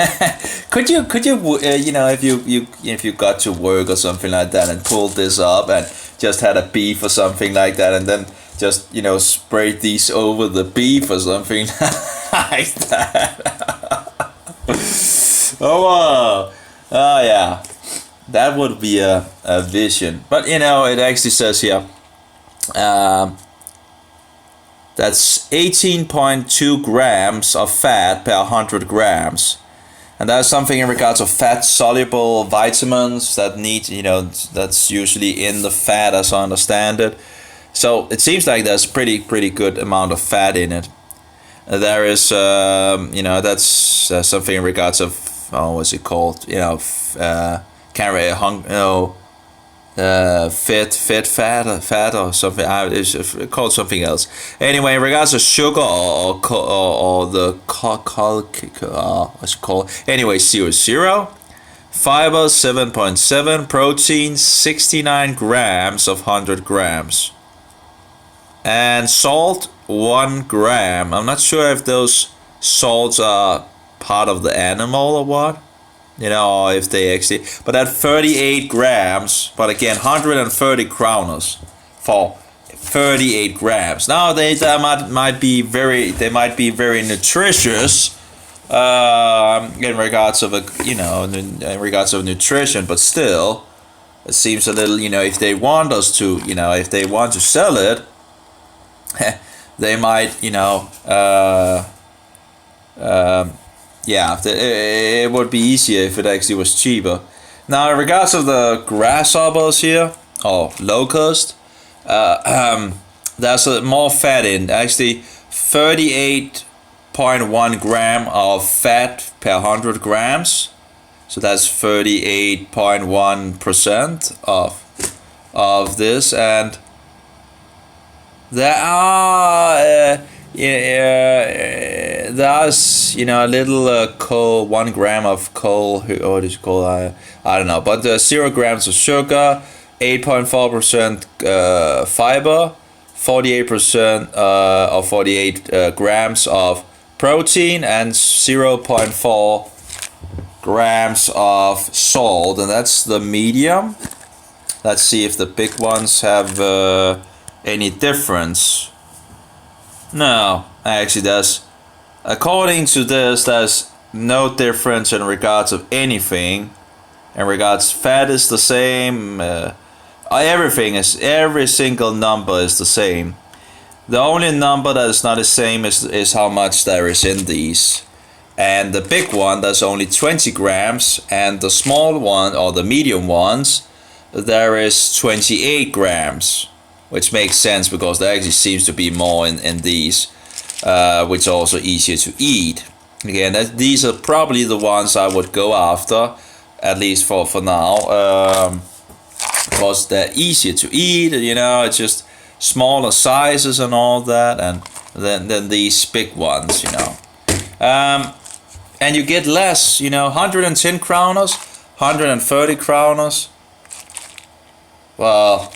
[SPEAKER 1] could you you know, if you got to work or something like that and pulled this up and just had a beef or something like that, and then just, you know, sprayed these over the beef or something like that. Oh yeah, that would be a vision. But you know, it actually says here that's 18.2 grams of fat per 100 grams. And that's something in regards of fat-soluble vitamins that need, you know, that's usually in the fat as I understand it. So it seems like there's pretty good amount of fat in it. There is, you know, that's something in regards of, what's it called? You know, fat or something. It's called something else. Anyway, in regards to sugar or the what's it called? Anyway, 0. Fiber 7.7, protein 69 grams of 100 grams, and salt 1 gram. I'm not sure if those salts are part of the animal or what. You know, if they actually, but at 38 grams, but again, 130 kroners for 38 grams. Now they might be very nutritious in regards of in regards of nutrition, but still, it seems a little, you know, if they want us to, you know, if they want to sell it, they might, you know, yeah, it would be easier if it actually was cheaper. Now, in regards of the grasshoppers here, or locust, there's more fat in. Actually, 38.1 gram of fat per 100 grams. So that's 38.1% of this, and there are there's, you know, a little coal, 1 gram of coal. What is it called? I don't know, but 0 grams of sugar, 8.4% fiber, 48% or 48 grams of protein, and 0.4 grams of salt, and that's the medium. Let's see if the big ones have any difference. No, actually according to this, there's no difference in regards of anything. In regards, fat is the same, every single number is the same. The only number that is not the same is how much there is in these. And the big one, there's only 20 grams, and the small one, or the medium ones, there is 28 grams. Which makes sense because there actually seems to be more in these, which are also easier to eat. Again, these are probably the ones I would go after, at least for now, because they're easier to eat. You know, it's just smaller sizes and all that, and then these big ones. You know, and you get less. You know, 110 kroners, 130 kroners. Well,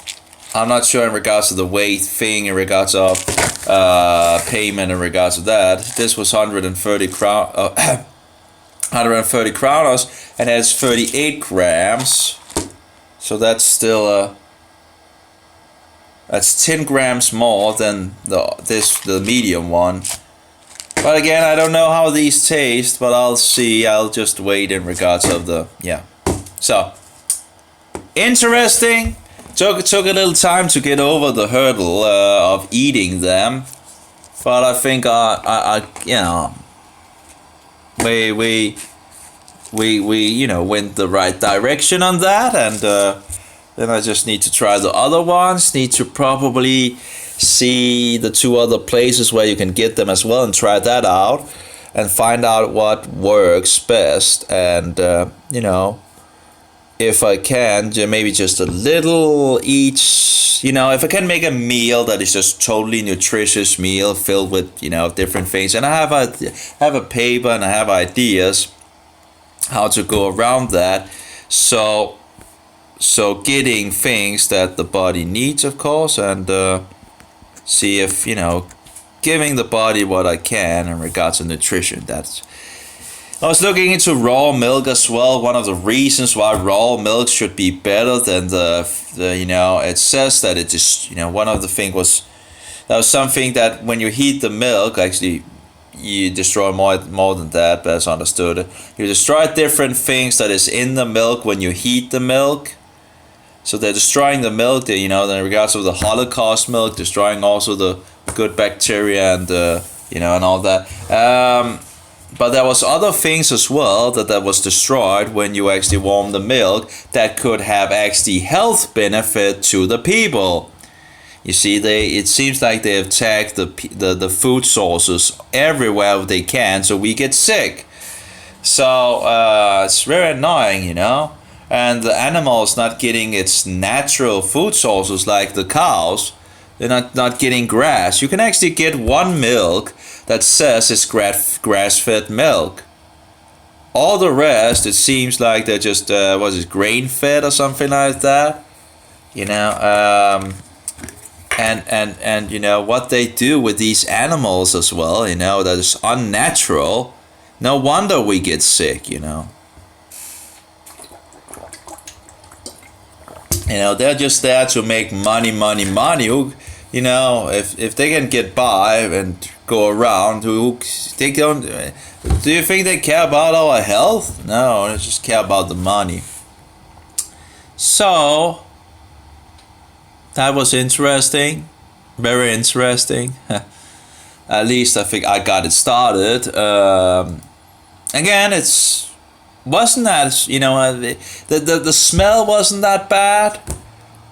[SPEAKER 1] I'm not sure in regards to the weight thing, in regards of payment, in regards to that. This was 130 crown, 130 kronos, and has 38 grams. So that's still that's 10 grams more than the medium one. But again, I don't know how these taste, but I'll see. I'll just wait in regards of the, yeah. So, interesting. Took a little time to get over the hurdle of eating them. But I think I you know, we you know, went the right direction on that, and then I just need to try the other ones. Need to probably see the 2 other places where you can get them as well and try that out and find out what works best. And you know, if I can, maybe just a little each, you know, if I can make a meal that is just totally nutritious meal filled with, you know, different things, and I have a paper and I have ideas how to go around that. So getting things that the body needs, of course, and see if, you know, giving the body what I can in regards to nutrition. I was looking into raw milk as well. One of the reasons why raw milk should be better than the you know, it says that it is, you know, one of the thing was, that was something that when you heat the milk, actually you destroy more than that, but that's understood. You destroy different things that is in the milk when you heat the milk. So they're destroying the milk, you know, in regards to the Holocaust milk, destroying also the good bacteria and you know, and all that. But there was other things as well that was destroyed when you actually warm the milk that could have actually health benefit to the people. You see, it seems like they attack the food sources everywhere they can, so we get sick. So it's very annoying, you know. And the animal is not getting its natural food sources, like the cows. They're not getting grass. You can actually get one milk that says it's grass-fed milk. All the rest, it seems like they're just grain-fed or something like that. You know, and you know what they do with these animals as well. You know, that is unnatural. No wonder we get sick. You know. You know, they're just there to make money. You know, if they can get by and go around, they don't. Do you think they care about our health? No, they just care about the money. So that was interesting, very interesting. At least I think I got it started. Again, wasn't that, you know, the smell wasn't that bad.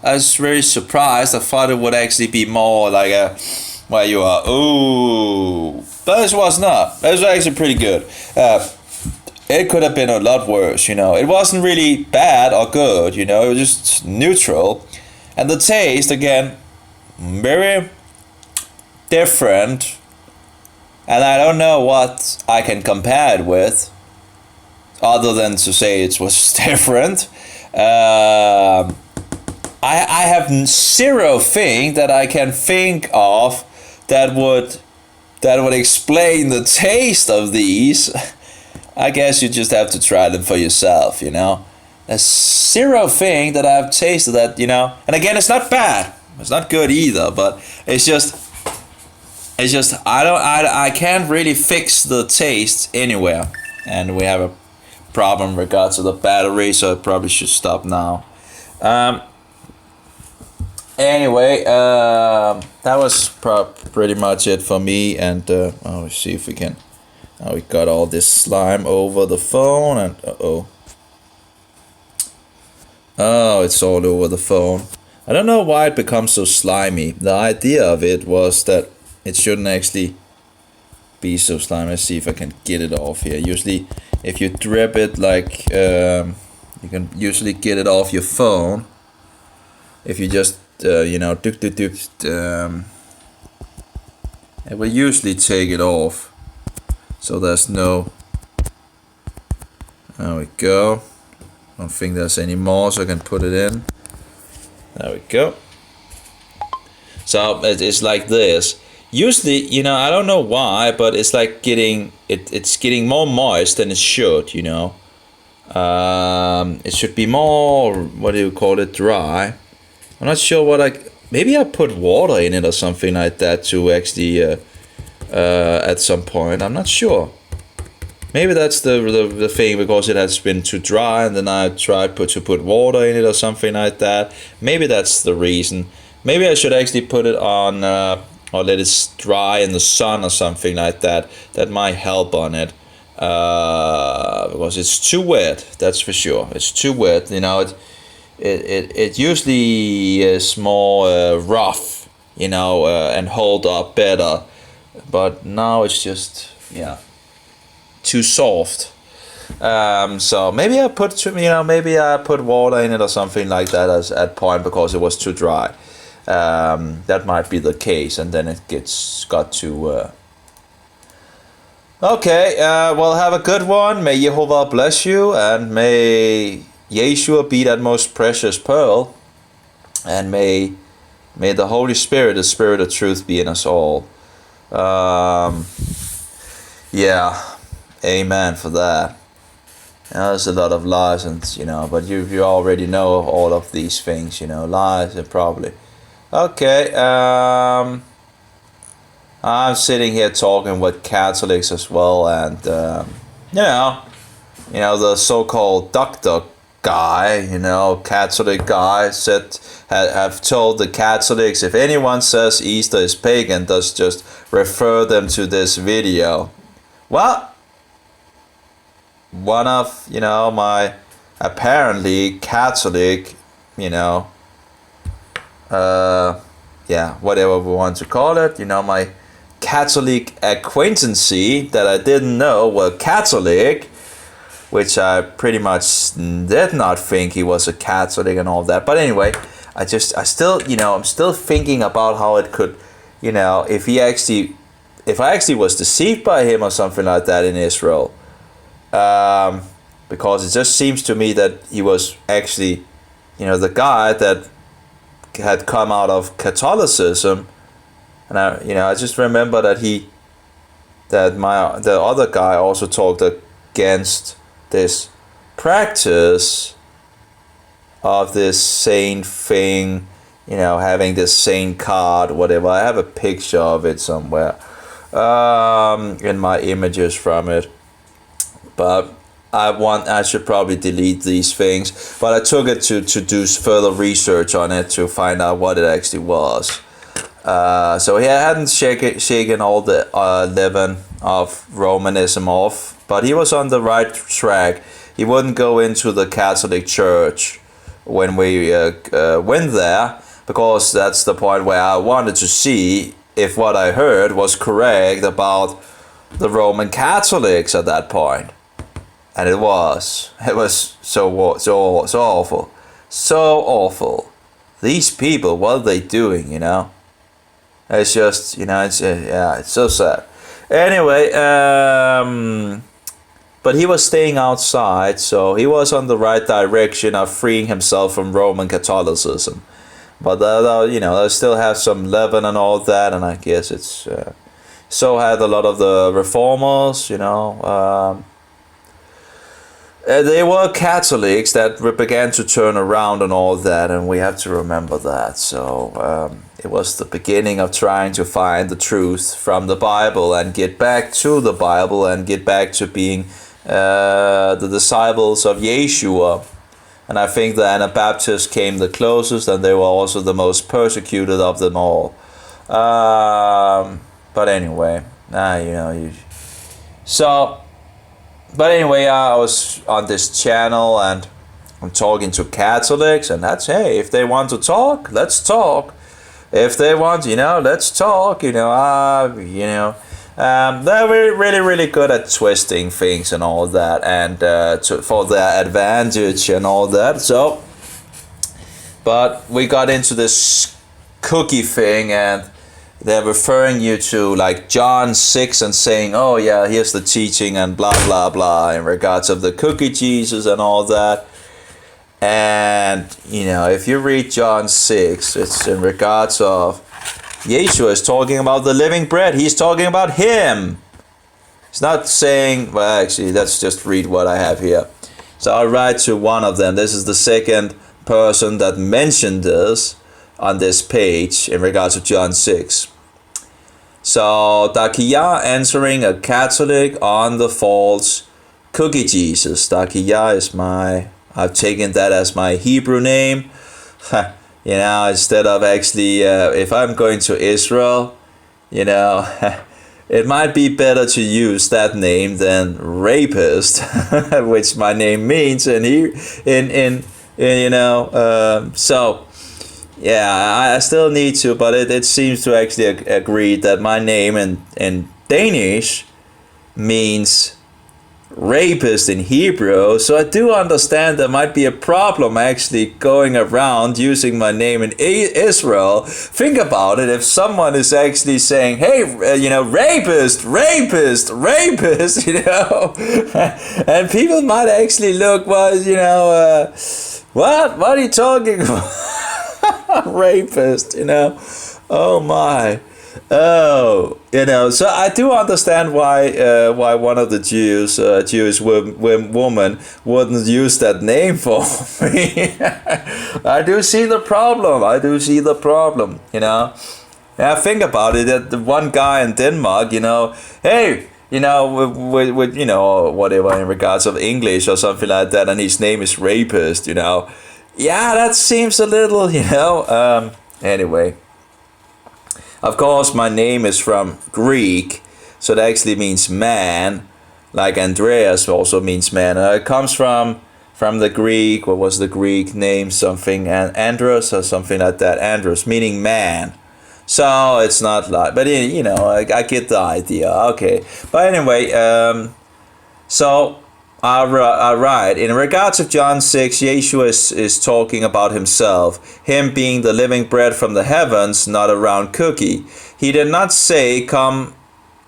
[SPEAKER 1] I was very surprised. I thought it would actually be more like a, where you are, ooh, but it was not. It was actually pretty good. It could have been a lot worse, you know. It wasn't really bad or good, you know. It was just neutral. And the taste, again, very different. And I don't know what I can compare it with, other than to say it was different. I have zero thing that I can think of that would explain the taste of these. I guess you just have to try them for yourself, you know. There's zero thing that I've tasted that, you know. And again, it's not bad. It's not good either, but it's just I can't really fix the taste anywhere. And we have a problem in regards to the battery, so I probably should stop now. Anyway, that was pretty much it for me, and let's see if we can. Now we got all this slime over the phone, and oh, it's all over the phone. I don't know why it becomes so slimy. The idea of it was that it shouldn't actually be so slimy. Let's see if I can get it off here. Usually, if you drip it, like you can usually get it off your phone. If you just you know, it will usually take it off. So there's no. There we go. Don't think there's any more, so I can put it in. There we go. So it's like this. Usually, you know, I don't know why, but it's like it's getting more moist than it should, you know. It should be more, what do you call it, dry. I'm not sure maybe I put water in it or something like that to actually, at some point. I'm not sure. Maybe that's the thing, because it has been too dry, and then I tried to put water in it or something like that. Maybe that's the reason. Maybe I should actually put it on, or let it dry in the sun or something like that. That might help on it. Because it's too wet, that's for sure. It's too wet, you know. It usually is more rough, you know, and hold up better. But now it's just, yeah, too soft. So maybe I put water in it or something like that as at point, because it was too dry. That might be the case, and then it got to. Okay, well, have a good one. May Jehovah bless you, and may Yeshua be that most precious pearl, and may the Holy Spirit, the Spirit of truth, be in us all. Yeah, amen for that. There's a lot of lies, and you know, but you already know all of these things, you know, lies and probably. Okay, I'm sitting here talking with Catholics as well, and you know, the so-called doctor guy, you know, Catholic guy have told the Catholics, if anyone says Easter is pagan, just refer them to this video. Well, one of, you know, my apparently Catholic, you know, yeah, whatever we want to call it, you know, my Catholic acquaintance that I didn't know were Catholic, which I pretty much did not think he was a Catholic and all that. But anyway, I still, you know, I'm still thinking about how it could, you know, if I actually was deceived by him or something like that in Israel, because it just seems to me that he was actually, you know, the guy that had come out of Catholicism. And I just remember that the other guy also talked against this practice of this saint thing, you know, having this saint card, whatever. I have a picture of it somewhere, in my images from it. But I should probably delete these things. But I took it to do further research on it to find out what it actually was. So he hadn't shaken all the leaven of Romanism off, but he was on the right track. He wouldn't go into the Catholic Church when we went there, because that's the point where I wanted to see if what I heard was correct about the Roman Catholics at that point. And it was. It was so awful. So awful. These people, what are they doing, you know? It's just, you know, it's so sad. Anyway, but he was staying outside, so he was on the right direction of freeing himself from Roman Catholicism. But you know, they still have some leaven and all that, and I guess it's so had a lot of the reformers, you know. They were Catholics that began to turn around and all that, and we have to remember that. So it was the beginning of trying to find the truth from the Bible and get back to the Bible and get back to being the disciples of Yeshua. And I think the Anabaptists came the closest, and they were also the most persecuted of them all. But anyway, you know, But anyway, I was on this channel and I'm talking to Catholics, and that's, hey, if they want to talk, let's talk. If they want, you know, let's talk, you know, they're really, really good at twisting things and all that, and for their advantage and all that. So, but we got into this cookie thing, and they're referring you to like John 6 and saying, oh yeah, here's the teaching and blah blah blah in regards of the cookie Jesus and all that. And, if you read John 6, it's in regards of Yeshua is talking about the living bread. He's talking about him. It's not saying, well, actually, let's just read what I have here. So I'll write to one of them. This is the second person that mentioned this on this page in regards to John 6. So, Dakiya answering a Catholic on the false cookie Jesus. Dakiya is I've taken that as my Hebrew name. Instead of actually, if I'm going to Israel, it might be better to use that name than rapist, which my name means so yeah, I still need to, but it seems to actually agree that my name in Danish means rapist in Hebrew. So I do understand there might be a problem actually going around using my name in Israel. Think about it. If someone is actually saying, hey, rapist, and people might actually look, well, what are you talking about? Rapist, oh my. So I do understand why one of the Jewish woman wouldn't use that name for me. I do see the problem. Yeah, think about it. That the one guy in Denmark, hey, with whatever in regards of English or something like that, and his name is rapist. Yeah, that seems a little, anyway. Of course, my name is from Greek, so it actually means man, like Andreas also means man. It comes from the Greek, what was the Greek name, something, Andros or something like that, Andros, meaning man. So it's not like, but I get the idea, okay. But anyway, so I write, in regards of John 6, Yeshua is talking about himself, him being the living bread from the heavens, not a round cookie. He did not say, come,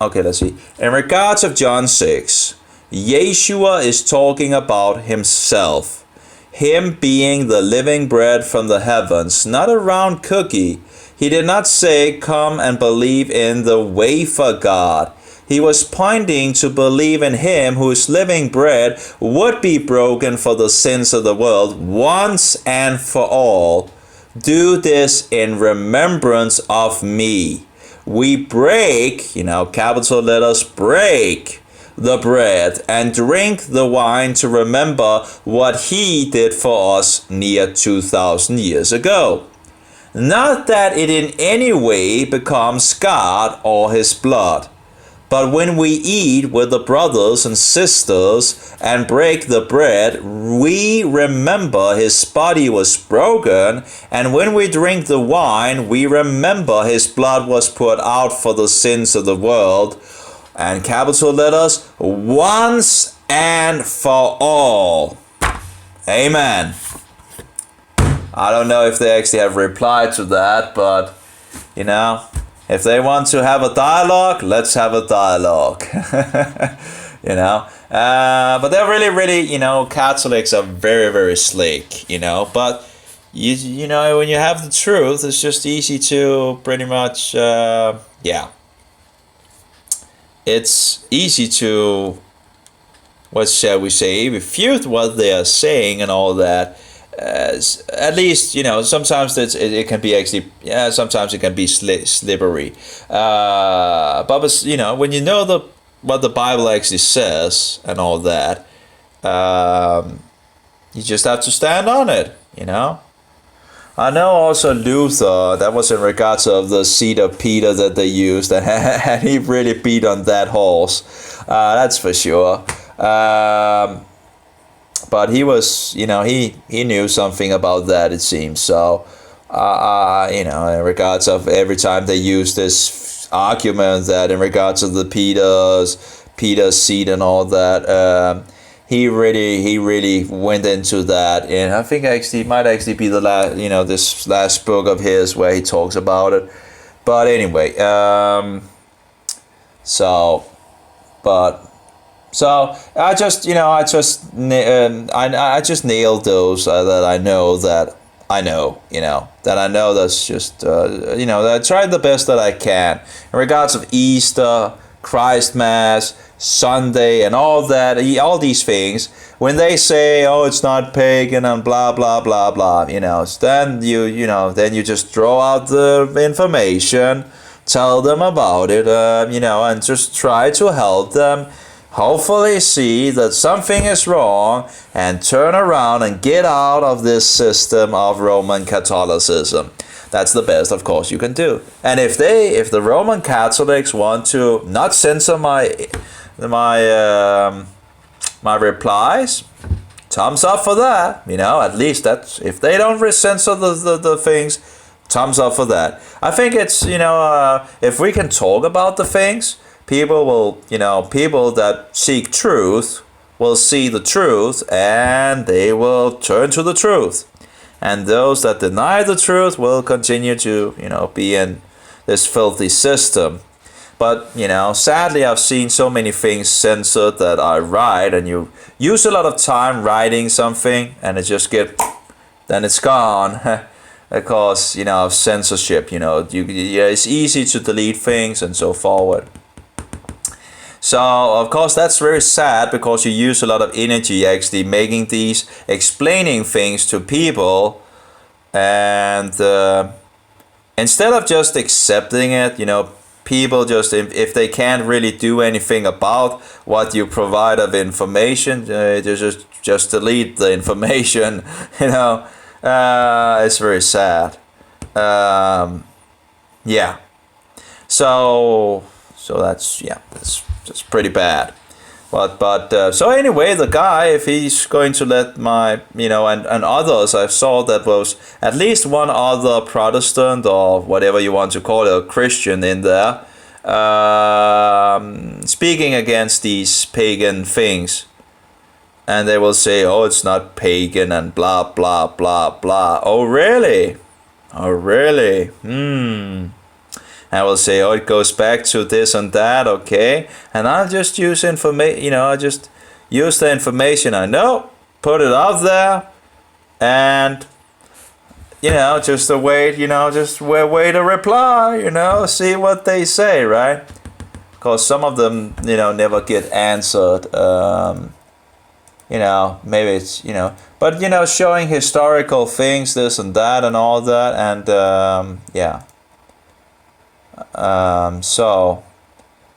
[SPEAKER 1] okay, let's see. In regards of John 6, Yeshua is talking about himself, him being the living bread from the heavens, not a round cookie. He did not say, come and believe in the wafer God. He was pointing to believe in him whose living bread would be broken for the sins of the world once and for all. Do this in remembrance of me. We break, capital letters, break the bread and drink the wine to remember what he did for us near 2,000 years ago. Not that it in any way becomes God or his blood. But when we eat with the brothers and sisters and break the bread, we remember his body was broken, and when we drink the wine, we remember his blood was poured out for the sins of the world. And capital letters, once and for all. Amen. I don't know if they actually have replied to that, but, if they want to have a dialogue, let's have a dialogue. But they're really, Catholics are very, very slick, but when you have the truth, it's just easy to pretty much, it's easy to, what shall we say, refute what they are saying and all that. At least, sometimes it can be actually, sometimes it can be slippery. But when you know what the Bible actually says and all that, you just have to stand on it, I know also Luther, that was in regards of the seed of Peter that they used, and he really beat on that horse, that's for sure. But he was, he knew something about that, it seems. So, in regards of every time they use this argument that in regards of the Peter's seed and all that, he really went into that. And I think actually it might actually be the last, this last book of his where he talks about it. But anyway, So I just nailed those that I know that I know that's just that I tried the best that I can in regards of Easter, Christ Mass, Sunday, and all that, all these things. When they say, "Oh, it's not pagan," and blah blah blah blah, then then you just throw out the information, tell them about it, and just try to help them hopefully see that something is wrong and turn around and get out of this system of Roman Catholicism. That's the best, of course, you can do. And if the Roman Catholics want to not censor my replies, thumbs up for that. At least that's, if they don't censor the things, thumbs up for that. I think it's, if we can talk about the things, people that seek truth will see the truth and they will turn to the truth. And those that deny the truth will continue to, be in this filthy system. But, sadly I've seen so many things censored that I write, and you use a lot of time writing something and it just then it's gone. Because, of censorship, it's easy to delete things and so forward. So, of course, that's very sad because you use a lot of energy actually making these, explaining things to people, and instead of just accepting it, people just, if they can't really do anything about what you provide of information, they just delete the information, it's very sad. Yeah. So that's pretty bad. But so anyway, the guy, if he's going to let my, and others, I saw that was at least one other Protestant or whatever you want to call it, a Christian in there, speaking against these pagan things. And they will say, "Oh, it's not pagan," and blah, blah, blah, blah. Oh, really? Oh, really? I will say, "Oh, it goes back to this and that," okay? And I'll just use information, I just use the information I know, put it out there, and, just await, just wait a reply, see what they say, right? Because some of them, never get answered, maybe it's, but, showing historical things, this and that and all that, and, yeah. So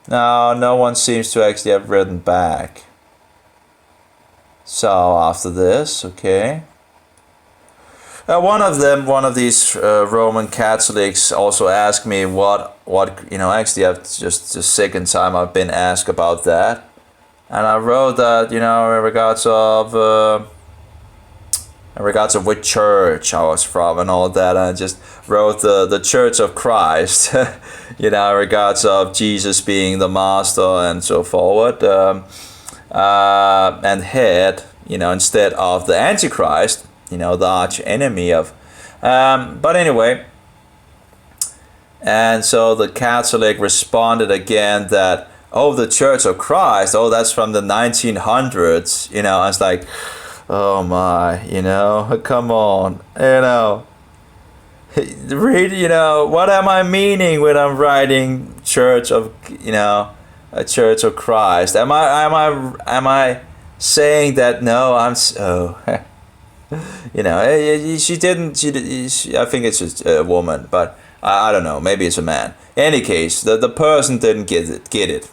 [SPEAKER 1] no one seems to actually have written back. So after this, okay. One of these Roman Catholics also asked me what actually I've just the second time I've been asked about that, and I wrote that in regards of which church I was from and all that. I just wrote the Church of Christ, in regards of Jesus being the master and so forward, and head, instead of the Antichrist, the arch enemy of. But anyway, and so the Catholic responded again that, "Oh, the Church of Christ, oh, that's from the 1900s," I was like, oh my, come on, read, what am I meaning when I'm writing Church of, a Church of Christ? Am I saying that? No, I'm so, she didn't, I think it's just a woman, but I don't know, maybe it's a man. In any case, the person didn't get it,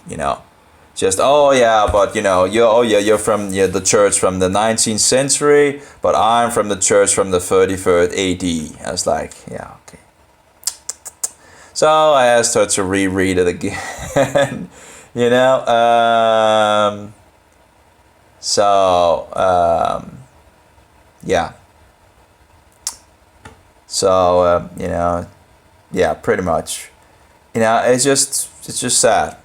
[SPEAKER 1] Just, oh yeah, but you're from the church from the 19th century, but I'm from the church from the 33rd AD. I was like, yeah, okay. So I asked her to reread it again, yeah. So, yeah, pretty much. It's just sad.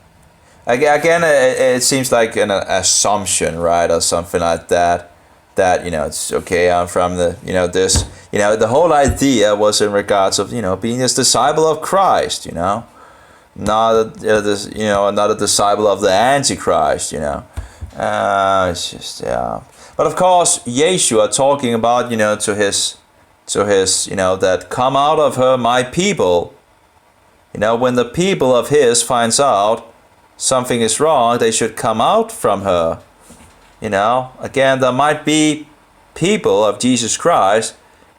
[SPEAKER 1] Again, it seems like an assumption, right, or something like that. That it's okay. I'm from the this. The whole idea was in regards of being this disciple of Christ. Not a disciple of the Antichrist. It's just, yeah. But of course, Yeshua talking about, to his, that come out of her, my people. When the people of his finds out something is wrong, they should come out from her. Again, there might be people of Jesus Christ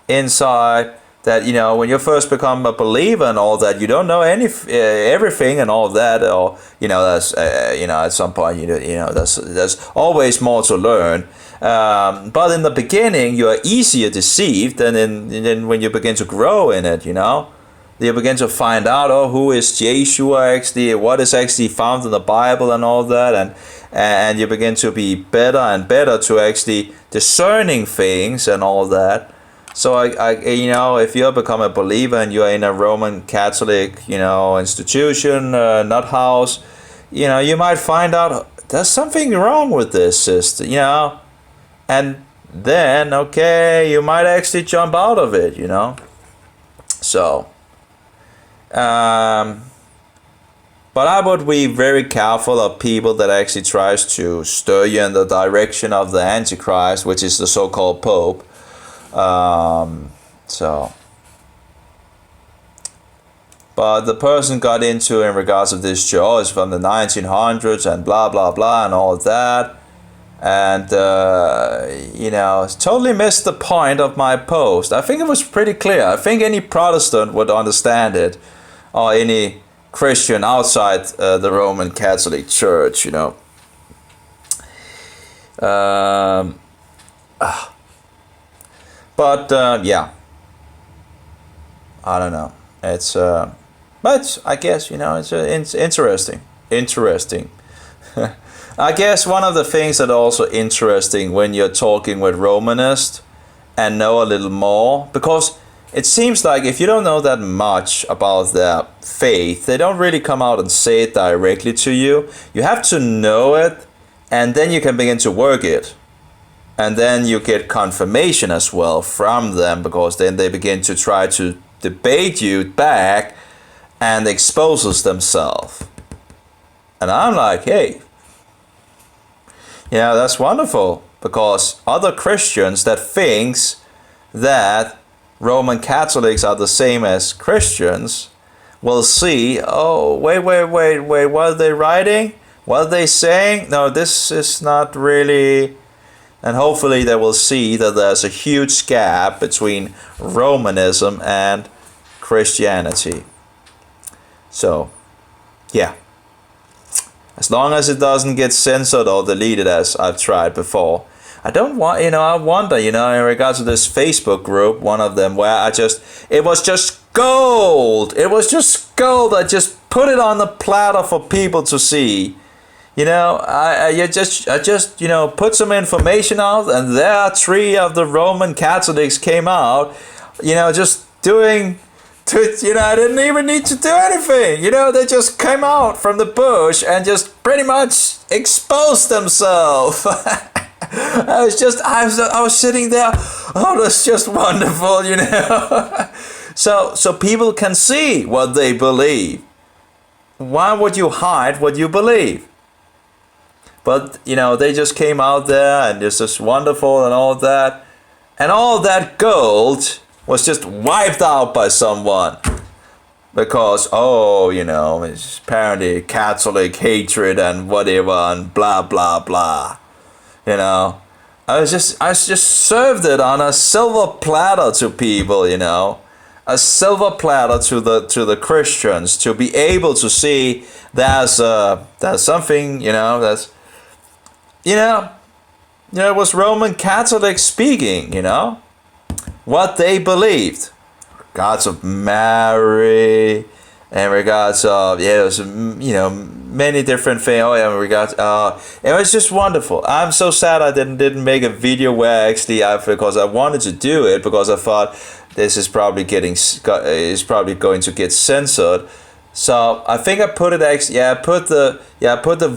[SPEAKER 1] inside that, when you first become a believer and all that, you don't know everything and all that, or that's at some point there's always more to learn. But in the beginning, you are easier deceived than when you begin to grow in it. You begin to find out, who is Yeshua actually, what is actually found in the Bible and all that, and you begin to be better and better to actually discerning things and all that. So if you become a believer and you're in a Roman Catholic, institution, nut house, you might find out there's something wrong with this sister, and then you might actually jump out of it, So. But I would be very careful of people that actually tries to stir you in the direction of the Antichrist, which is the so-called Pope. But the person got into in regards of this church from the 1900s and blah blah blah and all that, and totally missed the point of my post. I think it was pretty clear. I think any Protestant would understand it, or any Christian outside the Roman Catholic Church, But yeah, I don't know. It's but I guess it's interesting. I guess one of the things that are also interesting when you're talking with Romanists and know a little more, because it seems like if you don't know that much about their faith, they don't really come out and say it directly to you. You have to know it, and then you can begin to work it. And then you get confirmation as well from them, because then they begin to try to debate you back and exposes themselves. And I'm like, hey, that's wonderful, because other Christians that thinks that Roman Catholics are the same as Christians will see, wait, what are they writing? What are they saying? No, this is not really. And hopefully they will see that there's a huge gap between Romanism and Christianity. So, yeah. As long as it doesn't get censored or deleted as I've tried before. I don't want, I wonder, in regards to this Facebook group, one of them where it was just gold. It was just gold. I just put it on the platter for people to see. I just put some information out, and there 3 of the Roman Catholics came out, just doing, I didn't even need to do anything. They just came out from the bush and just pretty much exposed themselves. I was sitting there, that's just wonderful, So people can see what they believe. Why would you hide what you believe? But, they just came out there and it's just wonderful and all that. And all that gold was just wiped out by someone. Because, it's apparently Catholic hatred and whatever and blah, blah, blah. I just served it on a silver platter to people, a silver platter to the Christians, to be able to see there's something, that's, it was Roman Catholics speaking, what they believed. Regards of Mary, in regards of, there's, many different things. In regards, it was just wonderful. I'm so sad I didn't make a video where actually because I wanted to do it, because I thought this is probably going to get censored. So I think I put it actually, I put the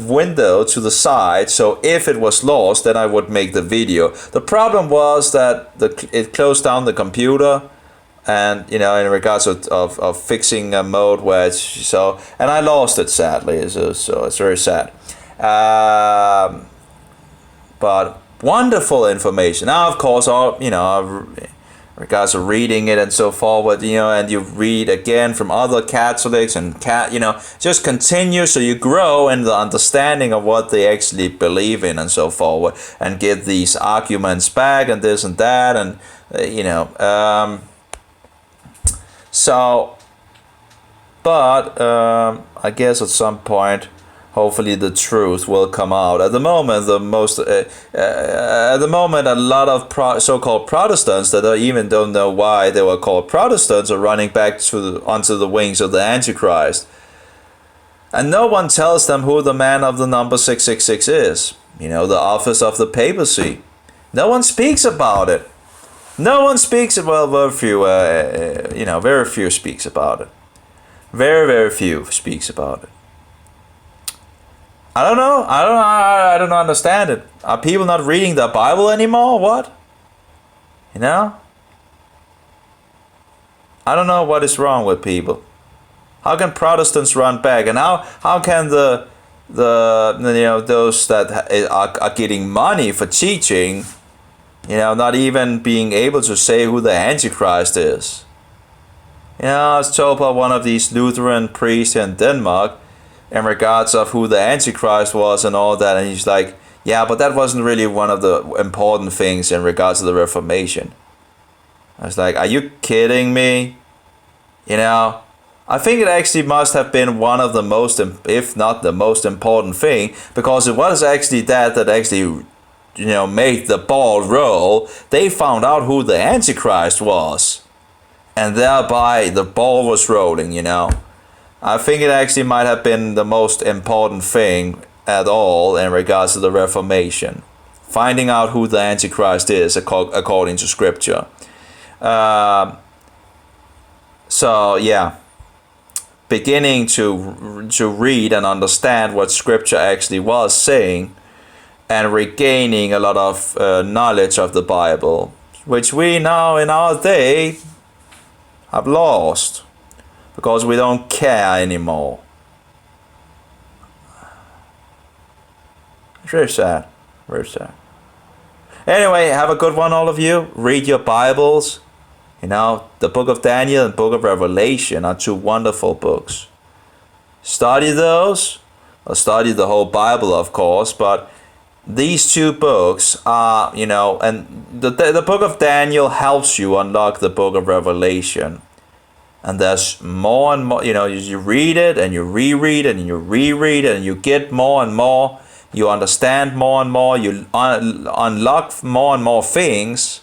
[SPEAKER 1] window to the side, so if it was lost, then I would make the video. The problem was that it closed down the computer, and in regards of fixing a mode where and I lost it sadly, so it's very sad. But wonderful information. Now, of course, regards to reading it and so forward, and you read again from other Catholics and just continue, so you grow in the understanding of what they actually believe in and so forward, and get these arguments back and this and that, and I guess at some point, hopefully the truth will come out. At the moment, a lot of so-called Protestants that even don't know why they were called Protestants are running back onto the wings of the Antichrist. And no one tells them who the man of the number 666 is. The office of the papacy. No one speaks about it. No one speaks, very few, very few speaks about it. Very, very few speaks about it. I don't know. I don't understand it. Are people not reading the Bible anymore? What? I don't know what is wrong with people. How can Protestants run back? And how can those that are getting money for teaching, not even being able to say who the Antichrist is? I was told by one of these Lutheran priests in Denmark in regards of who the Antichrist was and all that, and he's like, yeah, but that wasn't really one of the important things in regards to the Reformation. I was like, are you kidding me? I think it actually must have been one of the most, if not the most important thing, because it was actually that actually, made the ball roll. They found out who the Antichrist was, and thereby the ball was rolling, I think it actually might have been the most important thing at all in regards to the Reformation. Finding out who the Antichrist is according to Scripture. Beginning to read and understand what Scripture actually was saying, and regaining a lot of knowledge of the Bible, which we now in our day have lost. Because we don't care anymore. It's very sad. Very sad. Anyway, have a good one, all of you. Read your Bibles. The book of Daniel and book of Revelation are two wonderful books. Study those. Or study the whole Bible, of course. But these two books are, and the book of Daniel helps you unlock the book of Revelation. And there's more and more, you read it and you reread it and you reread it and you get more and more. You understand more and more. You unlock more and more things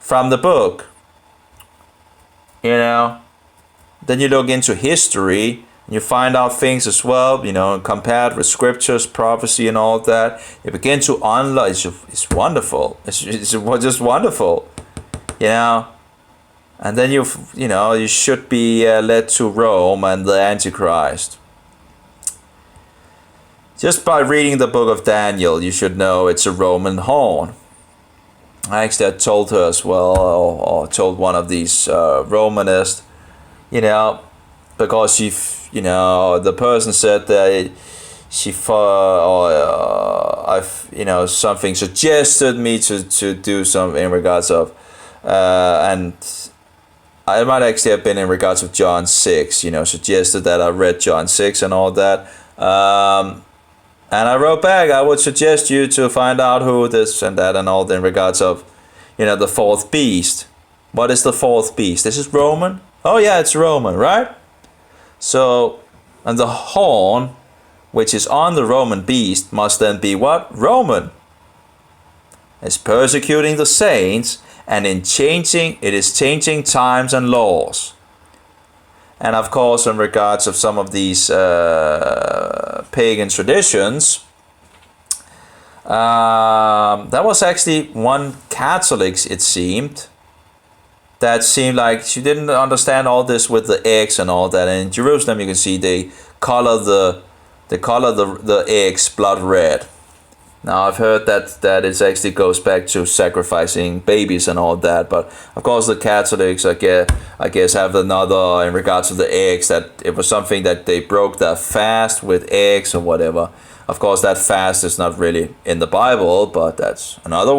[SPEAKER 1] from the book. Then you look into history and you find out things as well, compared with scriptures, prophecy and all that. You begin to unlock, it's wonderful. It's just wonderful, And then you should be led to Rome and the Antichrist. Just by reading the book of Daniel, you should know it's a Roman horn. I told her as well, or told one of these Romanists, because the person said that something suggested me to do something in regards of, and it might actually have been in regards of John 6, suggested that I read John 6 and all that. And I wrote back, I would suggest you to find out who this and that and all in regards of, the fourth beast. What is the fourth beast? This is Roman? Oh yeah, it's Roman, right? So, and the horn, which is on the Roman beast, must then be what? Roman. It's persecuting the saints, and it is changing times and laws. And of course, in regards of some of these pagan traditions, there was actually one Catholic, it seemed, that seemed like she didn't understand all this with the eggs and all that. And in Jerusalem, you can see they color the eggs blood red. Now I've heard that it actually goes back to sacrificing babies and all that, but of course the Catholics I guess have another in regards to the eggs, that it was something that they broke their fast with eggs or whatever. Of course, that fast is not really in the Bible, but that's another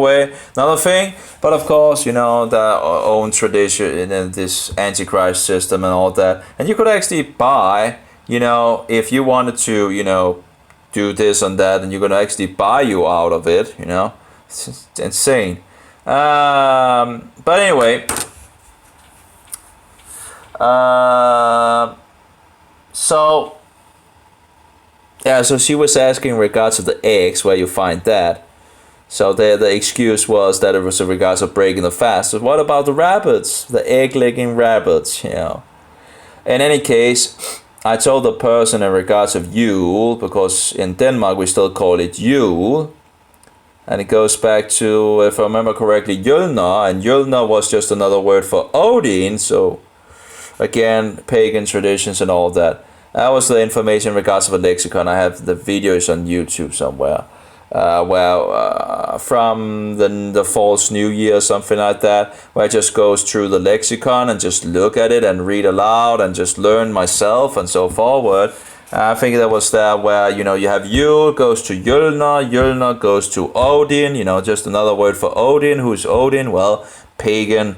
[SPEAKER 1] thing. But of course, you know, their own tradition in this Antichrist system and all that. And you could actually buy, you know, if you wanted to, you know, do this and that, and you're gonna actually buy you out of it, you know. It's insane. But anyway, so yeah, so she was asking in regards to the eggs, where you find that. So the excuse was that it was in regards of breaking the fast. So what about the rabbits, the egg-laying rabbits? You know. In any case, I told the person in regards of Yule, because in Denmark we still call it Yule, and it goes back to, if I remember correctly, Jølner, and Jølner was just another word for Odin. So again, pagan traditions and all that. That was the information in regards of a lexicon. I have the videos on YouTube somewhere, from the false new year or something like that, where I just goes through the lexicon and just look at it and read aloud and just learn myself and so forward. I think that was there where, you know, you have Yule goes to Jølner, Jølner goes to Odin, you know, just another word for Odin. Who's Odin? Well, pagan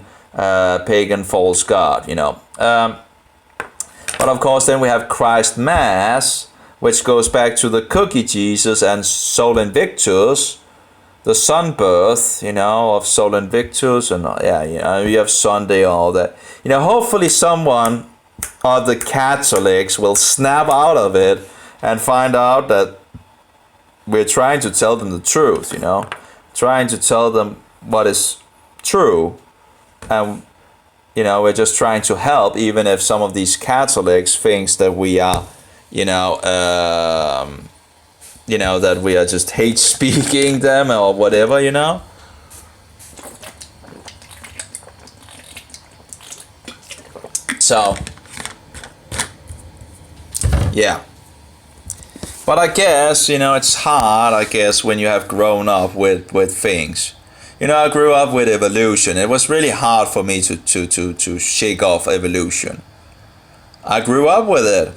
[SPEAKER 1] false god, you know. But of course, then we have Christ Mass, which goes back to the cookie Jesus and Sol Invictus, the sun birth, you know, of Sol Invictus, and yeah, you know, you have Sunday, all that. You know, hopefully someone of the Catholics will snap out of it and find out that we're trying to tell them the truth, you know, trying to tell them what is true, and you know, we're just trying to help, even if some of these Catholics thinks that we are, you know, that we are just hate speaking them or whatever, you know. So, yeah. But I guess, you know, it's hard, I guess, when you have grown up with things. You know, I grew up with evolution. It was really hard for me to shake off evolution. I grew up with it.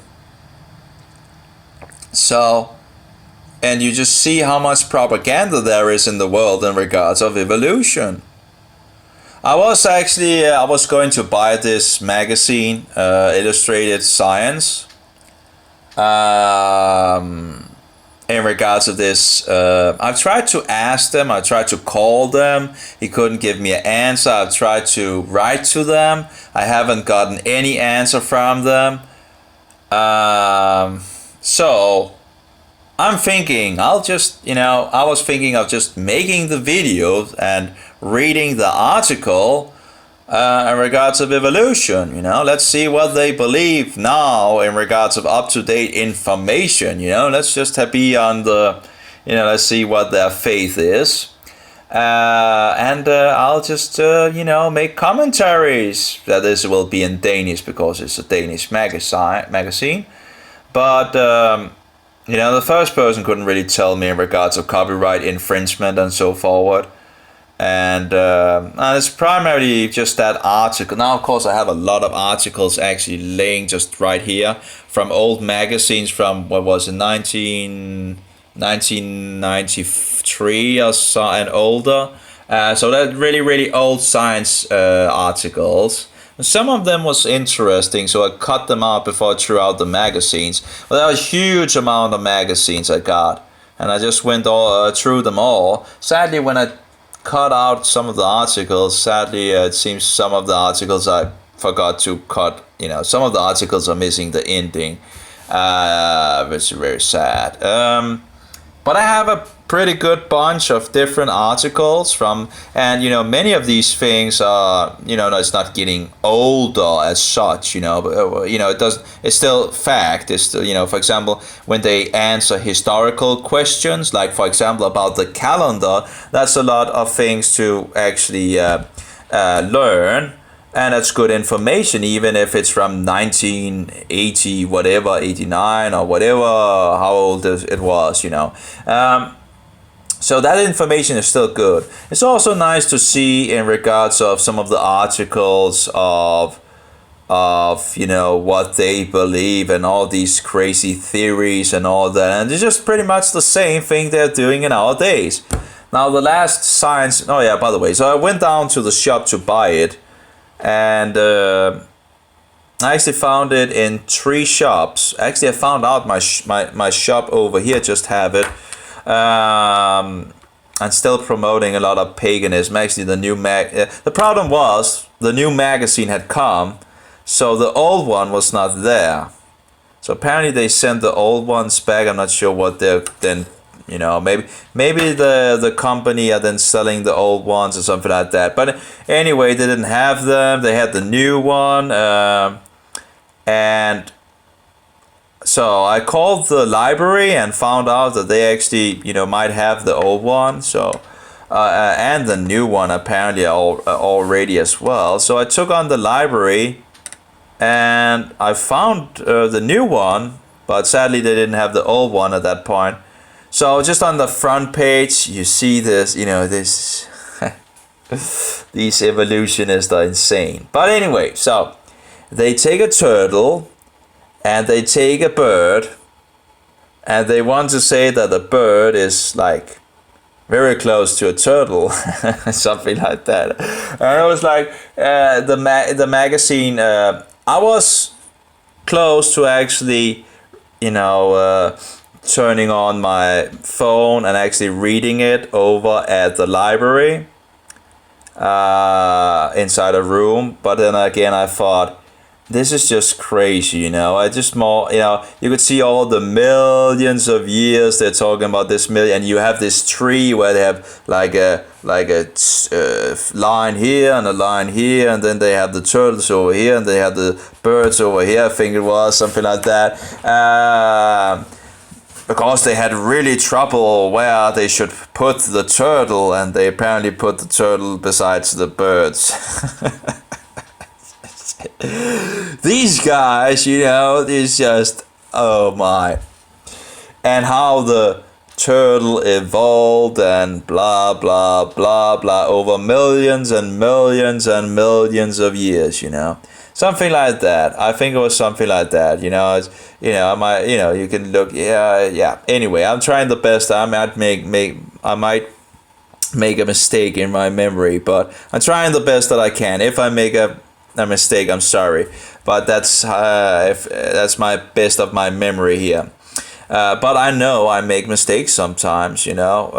[SPEAKER 1] So, and you just see how much propaganda there is in the world in regards of evolution. I was going to buy this magazine, Illustrated Science, in regards to this. I've tried to ask them, I tried to call them, he couldn't give me an answer. I've tried to write to them, I haven't gotten any answer from them. So I'm thinking, I was thinking of just making the video and reading the article in regards of evolution, you know. Let's see what they believe now in regards of up-to-date information, you know. Let's just be on the, you know, let's see what their faith is. And I'll just, you know, make commentaries. That this will be in Danish because it's a Danish magazine. But, you know, the first person couldn't really tell me in regards of copyright infringement and so forward. And it's primarily just that article. Now, of course, I have a lot of articles actually laying just right here from old magazines from, what was it, 1993 or so and older. So that really old science articles. Some of them was interesting, so I cut them out before I threw out the magazines. But there was a huge amount of magazines I got, and I just went all through them all. Sadly, when I cut out some of the articles, sadly, it seems some of the articles I forgot to cut. You know, some of the articles are missing the ending, which is very sad. But I have a pretty good bunch of different articles from, and you know, many of these things are, you know, it's not getting older as such, you know, but you know, it's still fact. It's still, you know, for example, when they answer historical questions, like for example about the calendar, that's a lot of things to actually learn. And that's good information, even if it's from 1980, whatever, 89 or whatever, how old it was, you know. So that information is still good. It's also nice to see in regards of some of the articles of of, you know, what they believe and all these crazy theories and all that. And it's just pretty much the same thing they're doing in our days. Now, the last science... Oh, yeah, by the way. So I went down to the shop to buy it. And I actually found it in 3 shops. Actually, I found out my shop over here just have it. And still promoting a lot of paganism. Actually, the new the problem was the new magazine had come, so the old one was not there. So apparently they sent the old ones back. I'm not sure what they're then, you know, maybe the company are then selling the old ones or something like that. But anyway, they didn't have them. They had the new one, and so I called the library and found out that they actually, you know, might have the old one. So and the new one apparently already as well. So I took on the library and I found the new one, but sadly they didn't have the old one at that point. So just on the front page, you see this, you know, this these evolutionists are insane. But anyway, so they take a turtle and they take a bird and they want to say that the bird is like very close to a turtle, something like that. And it was like the magazine. I was close to actually, you know, turning on my phone and actually reading it over at the library inside a room. But then again, I thought, this is just crazy, you know. I just more, you know, you could see all the millions of years they're talking about this million, and you have this tree where they have like a line here and a line here, and then they have the turtles over here, and they have the birds over here. I think it was something like that. Because they had really trouble where they should put the turtle, and they apparently put the turtle besides the birds. These guys, you know, it's just, oh my. And how the turtle evolved and blah, blah, blah, blah, over millions and millions and millions of years, you know. Something like that. I think it was something like that, you know. It's, you know, I might, you know, you can look, yeah. Anyway, I'm trying the best. I might make a mistake in my memory, but I'm trying the best that I can. If I make a mistake, I'm sorry, but that's that's my best of my memory here. But I know I make mistakes sometimes, you know.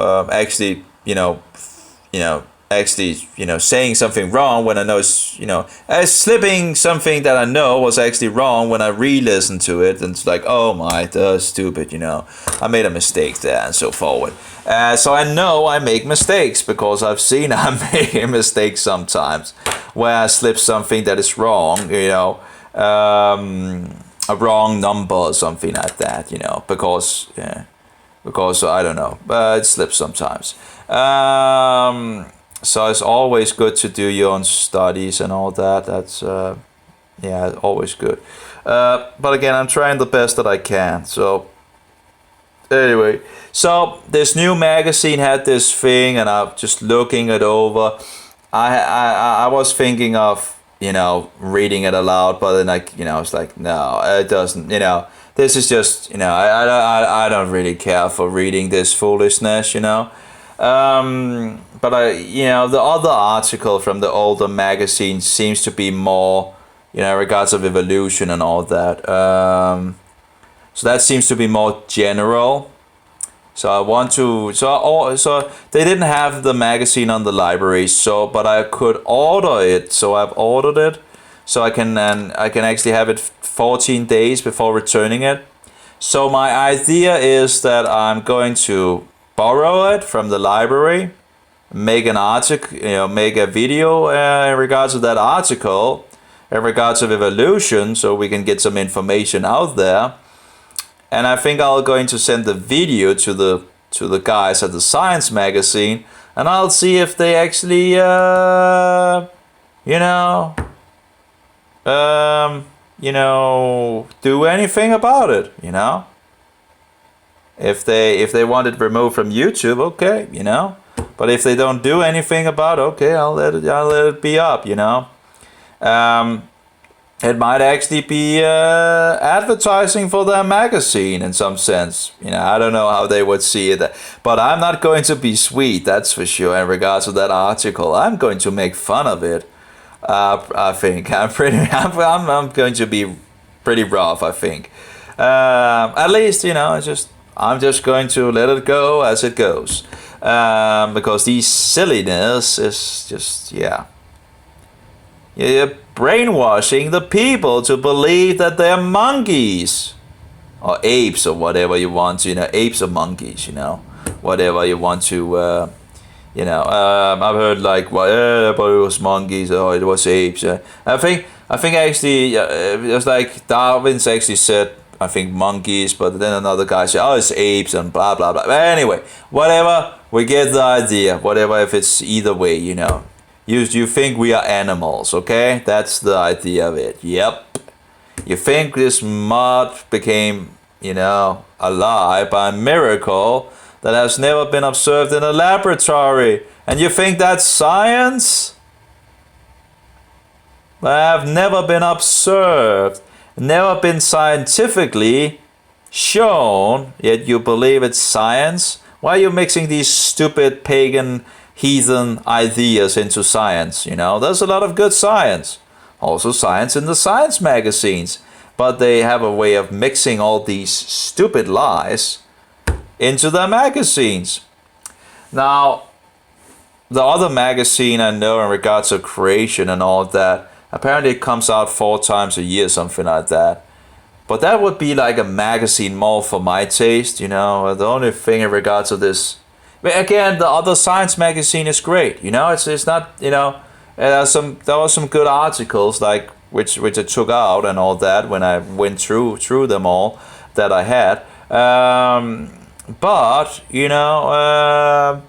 [SPEAKER 1] Actually, saying something wrong when I know it's, you know, slipping something that I know was actually wrong when I re-listen to it, and it's like, oh my, that's stupid, you know. I made a mistake there and so forward. So I know I make mistakes because I've seen I make a mistake sometimes where I slip something that is wrong, you know, a wrong number or something like that, you know, because I don't know, but it slips sometimes. So it's always good to do your own studies and all that. That's always good. But again, I'm trying the best that I can. So anyway, so this new magazine had this thing, and I'm just looking it over. I was thinking of, you know, reading it aloud, but then it's like, no, it doesn't, you know. This is just, you know, I don't really care for reading this foolishness, you know. But the other article from the older magazine seems to be more, you know, regards of evolution and all that. So that seems to be more general. So I want to, so they didn't have the magazine on the library, but I could order it. So I've ordered it, so I can actually have it 14 days before returning it. So my idea is that I'm going to borrow it from the library, make an article, you know, make a video in regards to that article, in regards of evolution, so we can get some information out there. And I think I'm going to send the video to the guys at the Science magazine, and I'll see if they actually, do anything about it, you know. If they want it removed from YouTube, okay, you know. But if they don't do anything about it, okay, I'll let it be up, you know. it might actually be advertising for their magazine in some sense. You know, I don't know how they would see it, but I'm not going to be sweet, that's for sure. In regards to that article, I'm going to make fun of it. I think I'm going to be pretty rough. I think, at least you know, I'm just going to let it go as it goes, because these silliness is just you're brainwashing the people to believe that they're monkeys or apes or whatever you want to, you know, apes or monkeys, you know, whatever you want to, you know. I've heard like, well, but it was monkeys or it was apes. I think actually it was like Darwin's actually said, I think monkeys, but then another guy said, oh, it's apes and blah blah blah. But anyway, whatever, we get the idea. Whatever, if it's either way, you know. You think we are animals, okay? That's the idea of it. Yep. You think this mud became, you know, alive by a miracle that has never been observed in a laboratory. And you think that's science? That have never been observed, never been scientifically shown, yet you believe it's science? Why are you mixing these stupid pagan heathen ideas into science? You know, there's a lot of good science, also science in the science magazines, but they have a way of mixing all these stupid lies into their magazines. Now, the other magazine I know in regards to creation and all that, apparently it comes out 4 times a year, something like that. But that would be like a magazine more for my taste, you know. The only thing in regards to this, again, the other science magazine is great. You know, it's not, you know, there were some good articles like which I took out and all that when I went through them all that I had. But you know,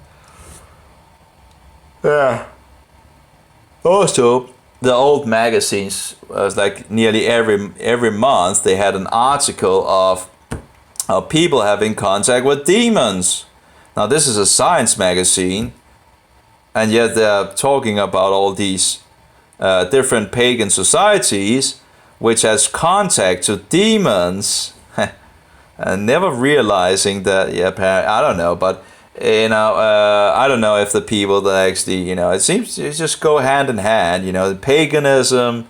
[SPEAKER 1] yeah. Also, the old magazines was like nearly every month they had an article of people having contact with demons. Now this is a science magazine, and yet they're talking about all these different pagan societies which has contact to demons, and never realizing that. Yeah, I don't know, but you know, I don't know if the people that actually, you know, it seems to just go hand in hand. You know, the paganism,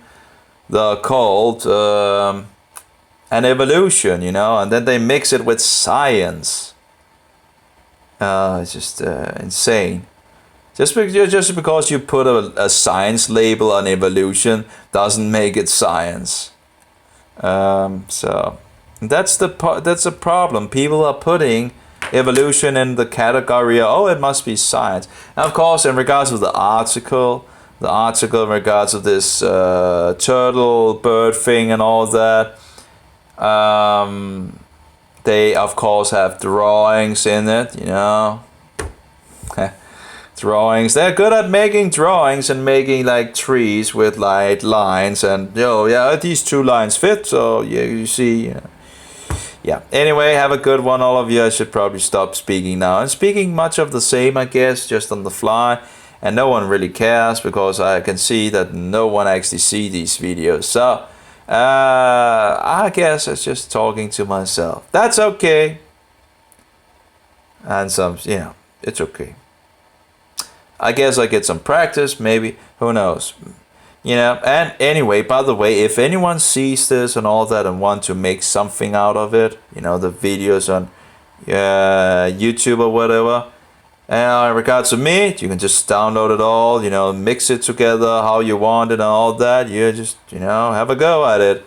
[SPEAKER 1] the occult, and evolution. You know, and then they mix it with science. It's just insane. Just because you put a science label on evolution doesn't make it science. So that's a problem. People are putting evolution in the category of, oh, it must be science. And of course, in regards to the article in regards to this turtle bird thing and all that, they of course have drawings in it, you know. Drawings. They're good at making drawings and making like trees with like lines, and you know, yeah, these 2 lines fit, so yeah, you see, you know. Yeah. Anyway, have a good one, all of you. I should probably stop speaking now. I'm speaking much of the same, I guess, just on the fly, and no one really cares because I can see that no one actually see these videos. So I guess it's just talking to myself. That's okay. And some, you know, it's okay. I guess I get some practice, maybe. Who knows? You know, and anyway, by the way, if anyone sees this and all that and want to make something out of it, you know, the videos on YouTube or whatever, in regards to me, you can just download it all, you know, mix it together how you want it and all that. You just, you know, have a go at it.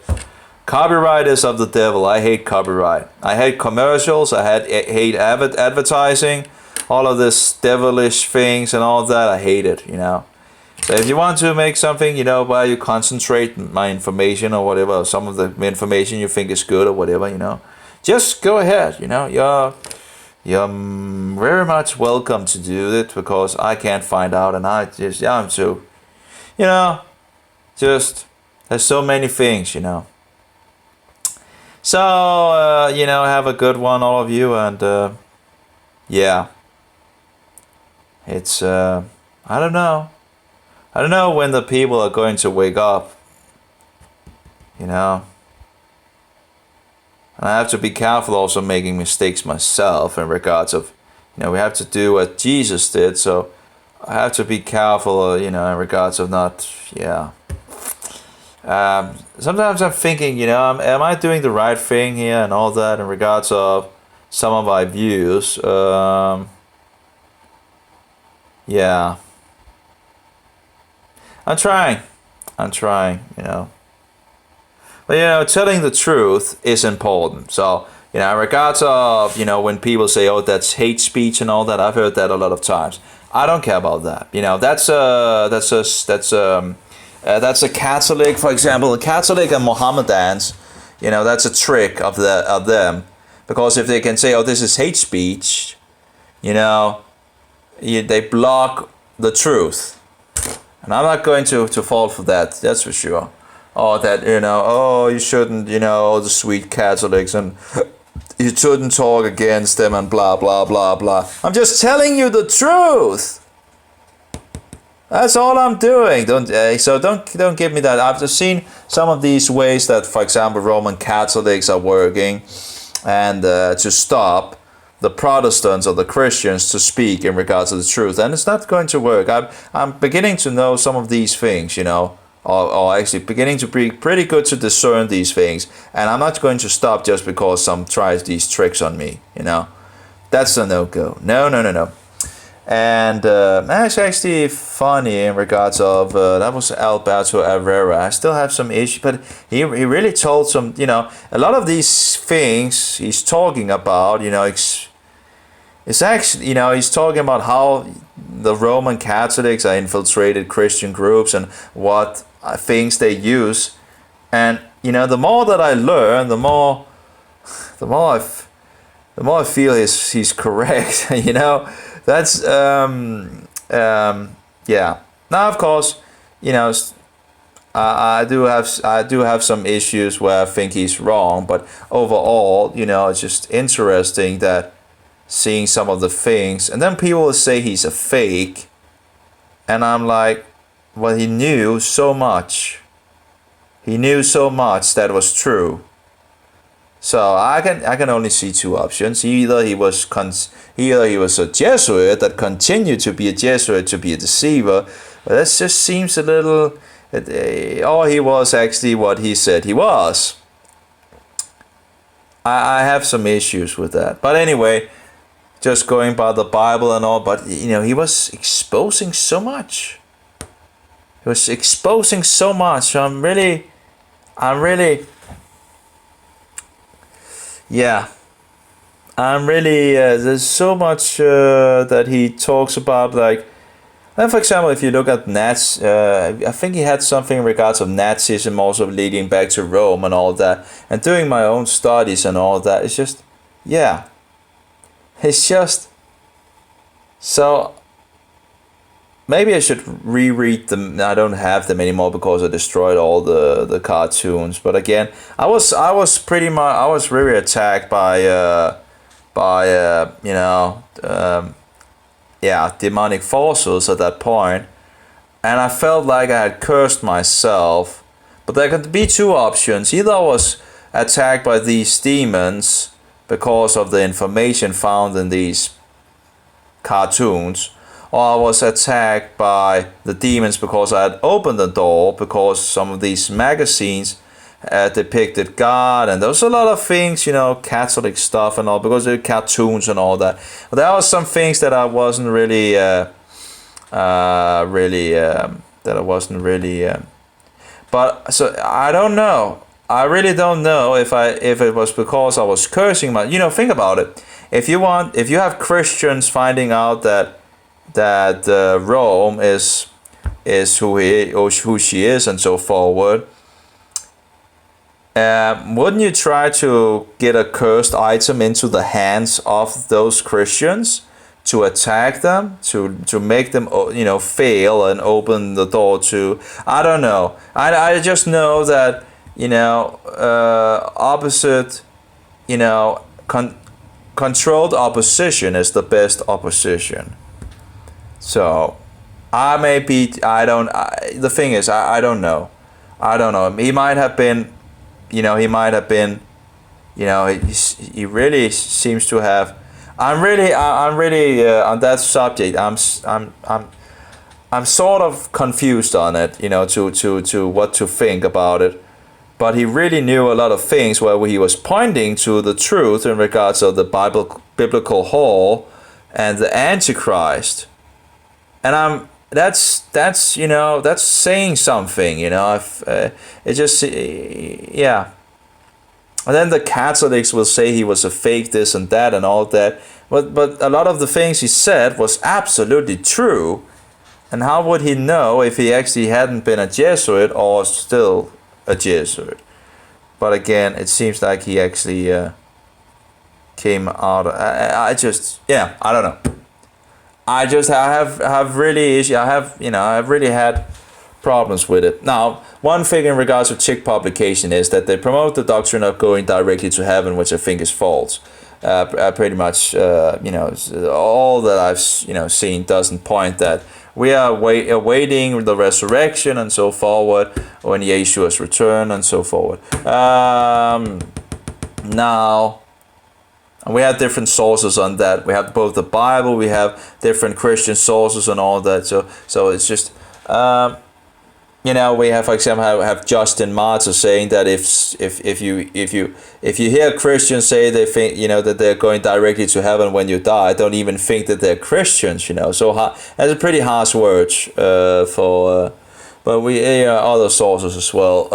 [SPEAKER 1] Copyright is of the devil. I hate copyright. I hate commercials. I hate advertising. All of this devilish things and all that, I hate it, you know. So if you want to make something, you know, where you concentrate my information or whatever, some of the information you think is good or whatever, you know, just go ahead, you know. You're very much welcome to do it, because I can't find out, and I'm so, you know, just, there's so many things, you know. So, you know, have a good one, all of you, and yeah. It's, I don't know when the people are going to wake up. you know. And I have to be careful also making mistakes myself in regards of, we have to do what Jesus did, so I have to be careful, in regards of not, sometimes I'm thinking, am I doing the right thing here and all that in regards of some of my views? Yeah. I'm trying, But, telling the truth is important. So, in regards of, when people say, oh, that's hate speech and all that, I've heard that a lot of times. I don't care about that. That's a Catholic, for example, a Catholic and Mohammedans, that's a trick of them. Because if they can say, oh, this is hate speech, they block the truth. And I'm not going to fall for that, that's for sure. Oh, that, you shouldn't, the sweet Catholics, and you shouldn't talk against them and blah, blah, blah, blah. I'm just telling you the truth. That's all I'm doing. Don't give me that. I've just seen some of these ways that, for example, Roman Catholics are working, and to stop the Protestants or the Christians to speak in regards to the truth, and it's not going to work. I'm beginning to know some of these things, or actually beginning to be pretty good to discern these things, and I'm not going to stop just because some tries these tricks on me. That's a no-go. No. And that's actually funny in regards of, that was Alberto Herrera. I still have some issues, but he really told some, a lot of these things he's talking about, it's actually, he's talking about how the Roman Catholics are infiltrated Christian groups and what things they use. And, the more that I learn, the more I feel he's correct, That's yeah. Now, of course, I do have some issues where I think he's wrong, but overall, it's just interesting that seeing some of the things, and then people will say he's a fake, and I'm like, well, he knew so much. He knew so much that was true. So I can only see two options. Either he was a Jesuit that continued to be a Jesuit to be a deceiver, but that just seems a little, or he was actually what he said he was. I have some issues with that. But anyway, just going by the Bible and all, but he was exposing so much. So I'm really yeah, I'm really, there's so much that he talks about, like, and for example, if you look at I think he had something in regards of Nazism also leading back to Rome and all that, and doing my own studies and all that, it's just, so, maybe I should reread them. I don't have them anymore because I destroyed all the cartoons. But again, I was really attacked by demonic forces at that point, and I felt like I had cursed myself. But there could be two options. Either I was attacked by these demons because of the information found in these cartoons, or I was attacked by the demons because I had opened the door, because some of these magazines depicted God, and there was a lot of things, Catholic stuff and all, because of cartoons and all that. But there were some things that I wasn't really, but so I don't know. I really don't know if it was because I was cursing think about it. If you have Christians finding out that Rome is who she is and so forward, wouldn't you try to get a cursed item into the hands of those Christians to attack them, to make them fail and open the door to, I don't know. I just know that opposite, controlled opposition is the best opposition. So, the thing is, I don't know. He might have been he might have been, he really seems to have. I'm really on that subject. I'm sort of confused on it, to what to think about it. But he really knew a lot of things where he was pointing to the truth in regards of the biblical whole and the Antichrist. And that's saying something, it just, yeah. And then the Catholics will say he was a fake this and that and all that. But a lot of the things he said was absolutely true. And how would he know if he actually hadn't been a Jesuit or still a Jesuit? But again, it seems like he actually came out. I don't know. I have really issue. I've really had problems with it. Now, one thing in regards to Chick publication is that they promote the doctrine of going directly to heaven, which I think is false. Pretty much, all that I've seen doesn't point that we are awaiting the resurrection and so forward, when Yeshua's return and so forward. Now, we have different sources on that. We have both the Bible, we have different Christian sources and all that. So it's just, we have, for example, have Justin Martyr saying that if you hear Christians say they think that they're going directly to heaven when you die, don't even think that they're Christians. So that's a pretty harsh words but we other sources as well.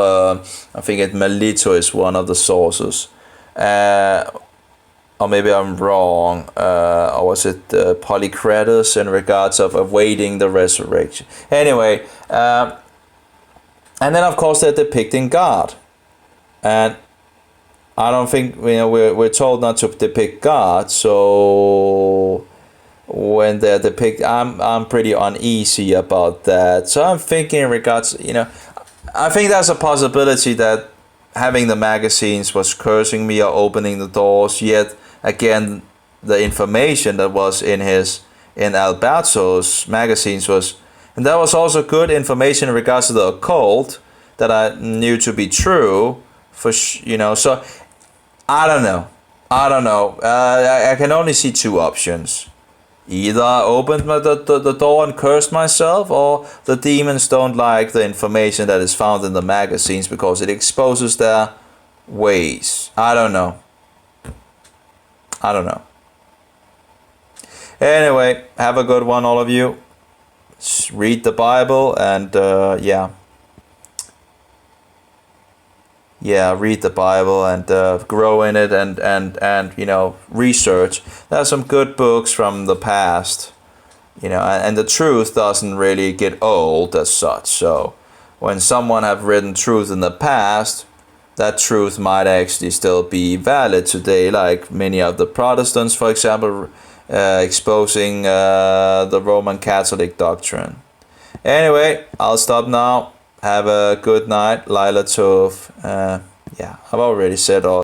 [SPEAKER 1] I think Melito is one of the sources. Or maybe I'm wrong, or was it Polycrates in regards of awaiting the resurrection? Anyway, and then of course they're depicting God, and I don't think we're told not to depict God. So when they're I'm pretty uneasy about that. So I'm thinking in regards, I think there's a possibility that having the magazines was cursing me or opening the doors. Yet again, the information that was in Alberto's magazines was, and that was also good information in regards to the occult that I knew to be true. So I don't know. I can only see two options. Either I opened the door and cursed myself, or the demons don't like the information that is found in the magazines because it exposes their ways. I don't know. Anyway, have a good one, all of you. Read the Bible and read the Bible and grow in it and research. There are some good books from the past, and the truth doesn't really get old as such. So when someone have written truth in the past, that truth might actually still be valid today, like many of the Protestants, for example, exposing the Roman Catholic doctrine. Anyway, I'll stop now. Have a good night, Lila Tov. I've already said all.